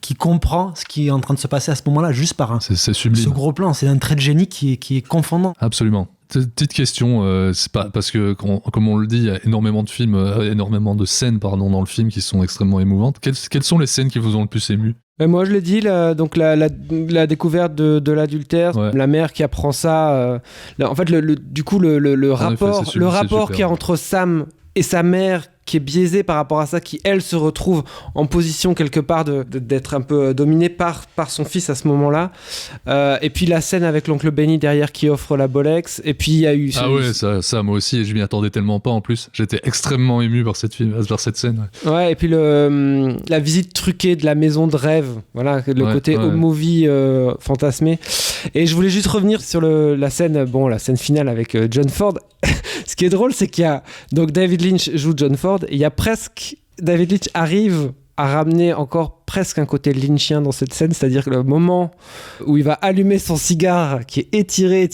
Qui comprend ce qui est en train de se passer à ce moment-là, juste par c'est sublime. Ce gros plan. C'est un trait de génie qui est confondant. Absolument. Petite question, c'est pas parce que, comme on le dit, il y a énormément de films, énormément de scènes dans le film qui sont extrêmement émouvantes. Quelles sont les scènes qui vous ont le plus ému ? Moi, je l'ai dit, donc la découverte de l'adultère, ouais. La mère qui apprend ça. En fait, le rapport qu'il y a entre Sam et sa mère, qui est biaisé par rapport à ça, qui elle se retrouve en position quelque part d'être un peu dominée par son fils à ce moment-là, et puis la scène avec l'oncle Benny derrière qui offre la Bolex, et puis il y a eu ça moi aussi, et je m'y attendais tellement pas en plus, j'étais extrêmement ému par cette scène, ouais. Et puis la visite truquée de la maison de rêve, voilà, le côté home movie fantasmé. Et je voulais juste revenir sur la scène finale avec John Ford. Ce qui est drôle, c'est qu'il y a donc David Lynch joue John Ford, et il y a presque David Lynch arrive à ramener encore presque un côté lynchien dans cette scène, c'est-à-dire que le moment où il va allumer son cigare qui est étiré,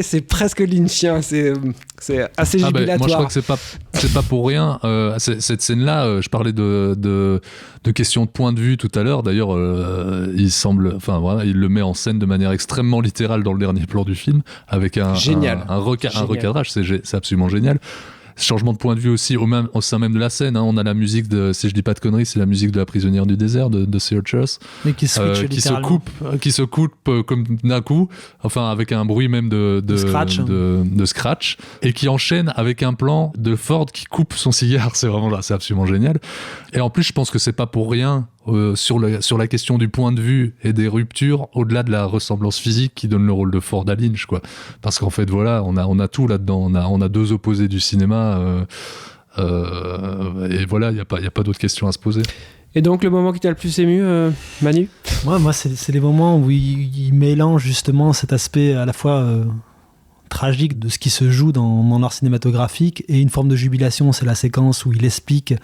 c'est presque lynchien, c'est assez jubilatoire. Moi je crois que c'est pas pour rien, cette scène-là, je parlais de questions de point de vue tout à l'heure, d'ailleurs il le met en scène de manière extrêmement littérale dans le dernier plan du film, avec un recadrage, c'est absolument génial. Changement de point de vue aussi au sein même de la scène, hein. On a la musique si je dis pas de conneries, c'est la musique de La prisonnière du désert de Searchers, mais qui se coupe comme d'un coup, enfin avec un bruit même de scratch, et qui enchaîne avec un plan de Ford qui coupe son cigare. C'est absolument génial. Et en plus je pense que c'est pas pour rien sur la question du point de vue et des ruptures, au-delà de la ressemblance physique qui donne le rôle de Ford à Lynch, quoi. Parce qu'en fait, voilà, on a tout là-dedans. On a deux opposés du cinéma. Et voilà, il n'y a pas d'autres questions à se poser. Et donc, le moment qui t'a le plus ému, Manu ? Moi, c'est les moments où il mélange justement cet aspect à la fois tragique de ce qui se joue dans l'art cinématographique et une forme de jubilation. C'est la séquence où il explique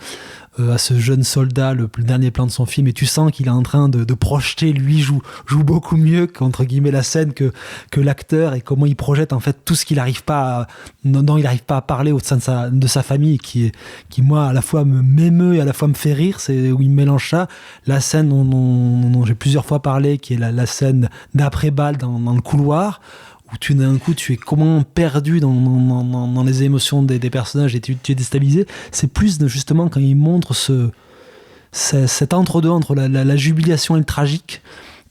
à ce jeune soldat le dernier plan de son film, et tu sens qu'il est en train de projeter, lui joue beaucoup mieux qu'entre guillemets la scène que l'acteur, et comment il projette en fait tout ce qu'il n'arrive pas à parler au sein de sa famille, qui moi à la fois m'émeut et à la fois me fait rire. C'est où il mélange ça, la scène dont j'ai plusieurs fois parlé, qui est la scène d'après-balle dans le couloir, où d'un coup tu es comment perdu dans les émotions des personnages, et tu es déstabilisé. C'est plus justement quand il montre cet entre-deux entre la jubilation et le tragique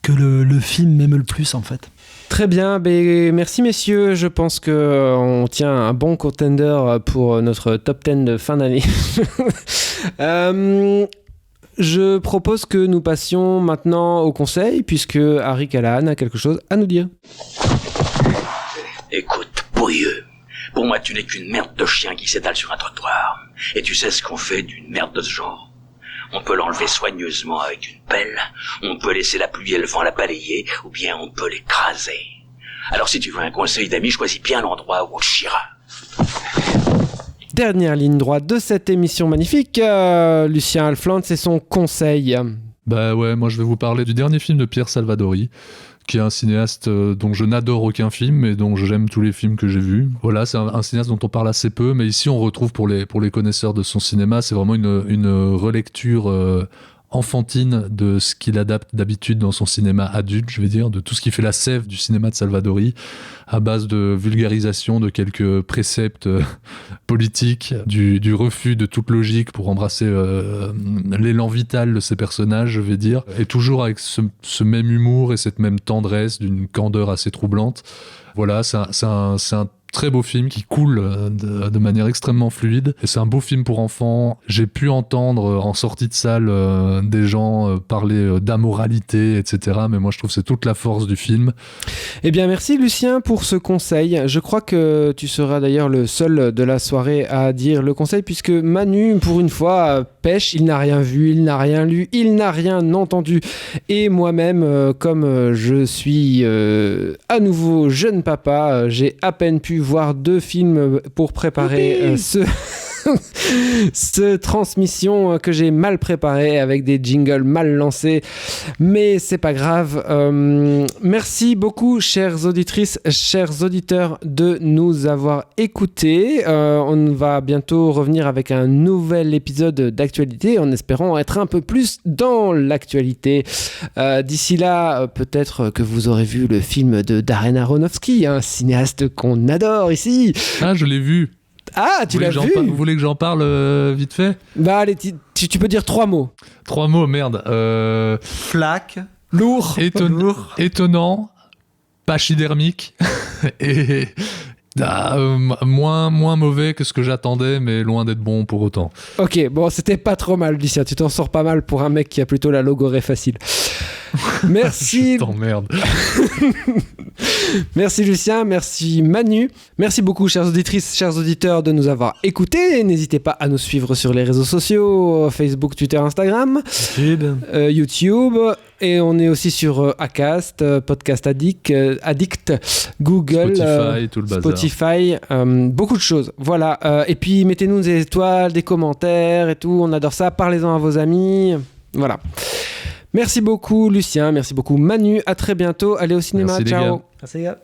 que le film m'aime le plus en fait. Très bien, merci messieurs, je pense qu'on tient un bon contender pour notre top 10 de fin d'année. Je propose que nous passions maintenant au conseil, puisque Harry Callahan a quelque chose à nous dire. Écoute, pourrieux, pour moi tu n'es qu'une merde de chien qui s'étale sur un trottoir. Et tu sais ce qu'on fait d'une merde de ce genre ? On peut l'enlever soigneusement avec une pelle, on peut laisser la pluie et le vent la balayer, ou bien on peut l'écraser. Alors si tu veux un conseil d'ami, choisis bien l'endroit où on chira. Dernière ligne droite de cette émission magnifique, Lucien Alfland, c'est son conseil. Bah ouais, moi je vais vous parler du dernier film de Pierre Salvadori, qui est un cinéaste dont je n'adore aucun film, mais dont j'aime tous les films que j'ai vus. Voilà, c'est un cinéaste dont on parle assez peu, mais ici on retrouve pour les connaisseurs de son cinéma, c'est vraiment une relecture enfantine de ce qu'il adapte d'habitude dans son cinéma adulte, je vais dire, de tout ce qui fait la sève du cinéma de Salvadori, à base de vulgarisation de quelques préceptes politiques, du refus de toute logique pour embrasser l'élan vital de ses personnages, je vais dire, et toujours avec ce même humour et cette même tendresse d'une candeur assez troublante. Voilà, c'est un très beau film qui coule de manière extrêmement fluide. Et c'est un beau film pour enfants. J'ai pu entendre en sortie de salle des gens parler d'amoralité, etc. Mais moi, je trouve que c'est toute la force du film. Eh bien, merci Lucien pour ce conseil. Je crois que tu seras d'ailleurs le seul de la soirée à dire le conseil, puisque Manu, pour une fois, pêche. Il n'a rien vu, il n'a rien lu, il n'a rien entendu. Et moi-même, comme je suis à nouveau jeune papa, j'ai à peine pu voir 2 films pour préparer ce transmission que j'ai mal préparé avec des jingles mal lancés, mais c'est pas grave. Merci beaucoup, chères auditrices, chers auditeurs, de nous avoir écoutés. On va bientôt revenir avec un nouvel épisode d'actualité, en espérant être un peu plus dans l'actualité. D'ici là, peut-être que vous aurez vu le film de Darren Aronofsky, un cinéaste qu'on adore ici. Ah, je l'ai vu. Ah, tu l'as vu? Vous voulez que j'en parle vite fait? Bah allez, tu peux dire 3 mots. 3 mots, merde. Flaque. Lourd. Étonnant. Pachydermique. Et moins mauvais que ce que j'attendais, mais loin d'être bon pour autant. Ok, bon, c'était pas trop mal, Lucien. Tu t'en sors pas mal pour un mec qui a plutôt la logorée facile. Merci. Je t'emmerde. Merci Lucien, merci Manu. Merci beaucoup, chères auditrices, chers auditeurs, de nous avoir écoutés. N'hésitez pas à nous suivre sur les réseaux sociaux, Facebook, Twitter, Instagram, YouTube. Et on est aussi sur Acast, Podcast Addict, Google, Spotify, tout le bazar. Spotify, beaucoup de choses. Voilà. Et puis mettez-nous des étoiles, des commentaires et tout. On adore ça. Parlez-en à vos amis. Voilà. Merci beaucoup Lucien, merci beaucoup Manu. À très bientôt. Allez au cinéma. Merci, ciao. les gars. Merci les gars.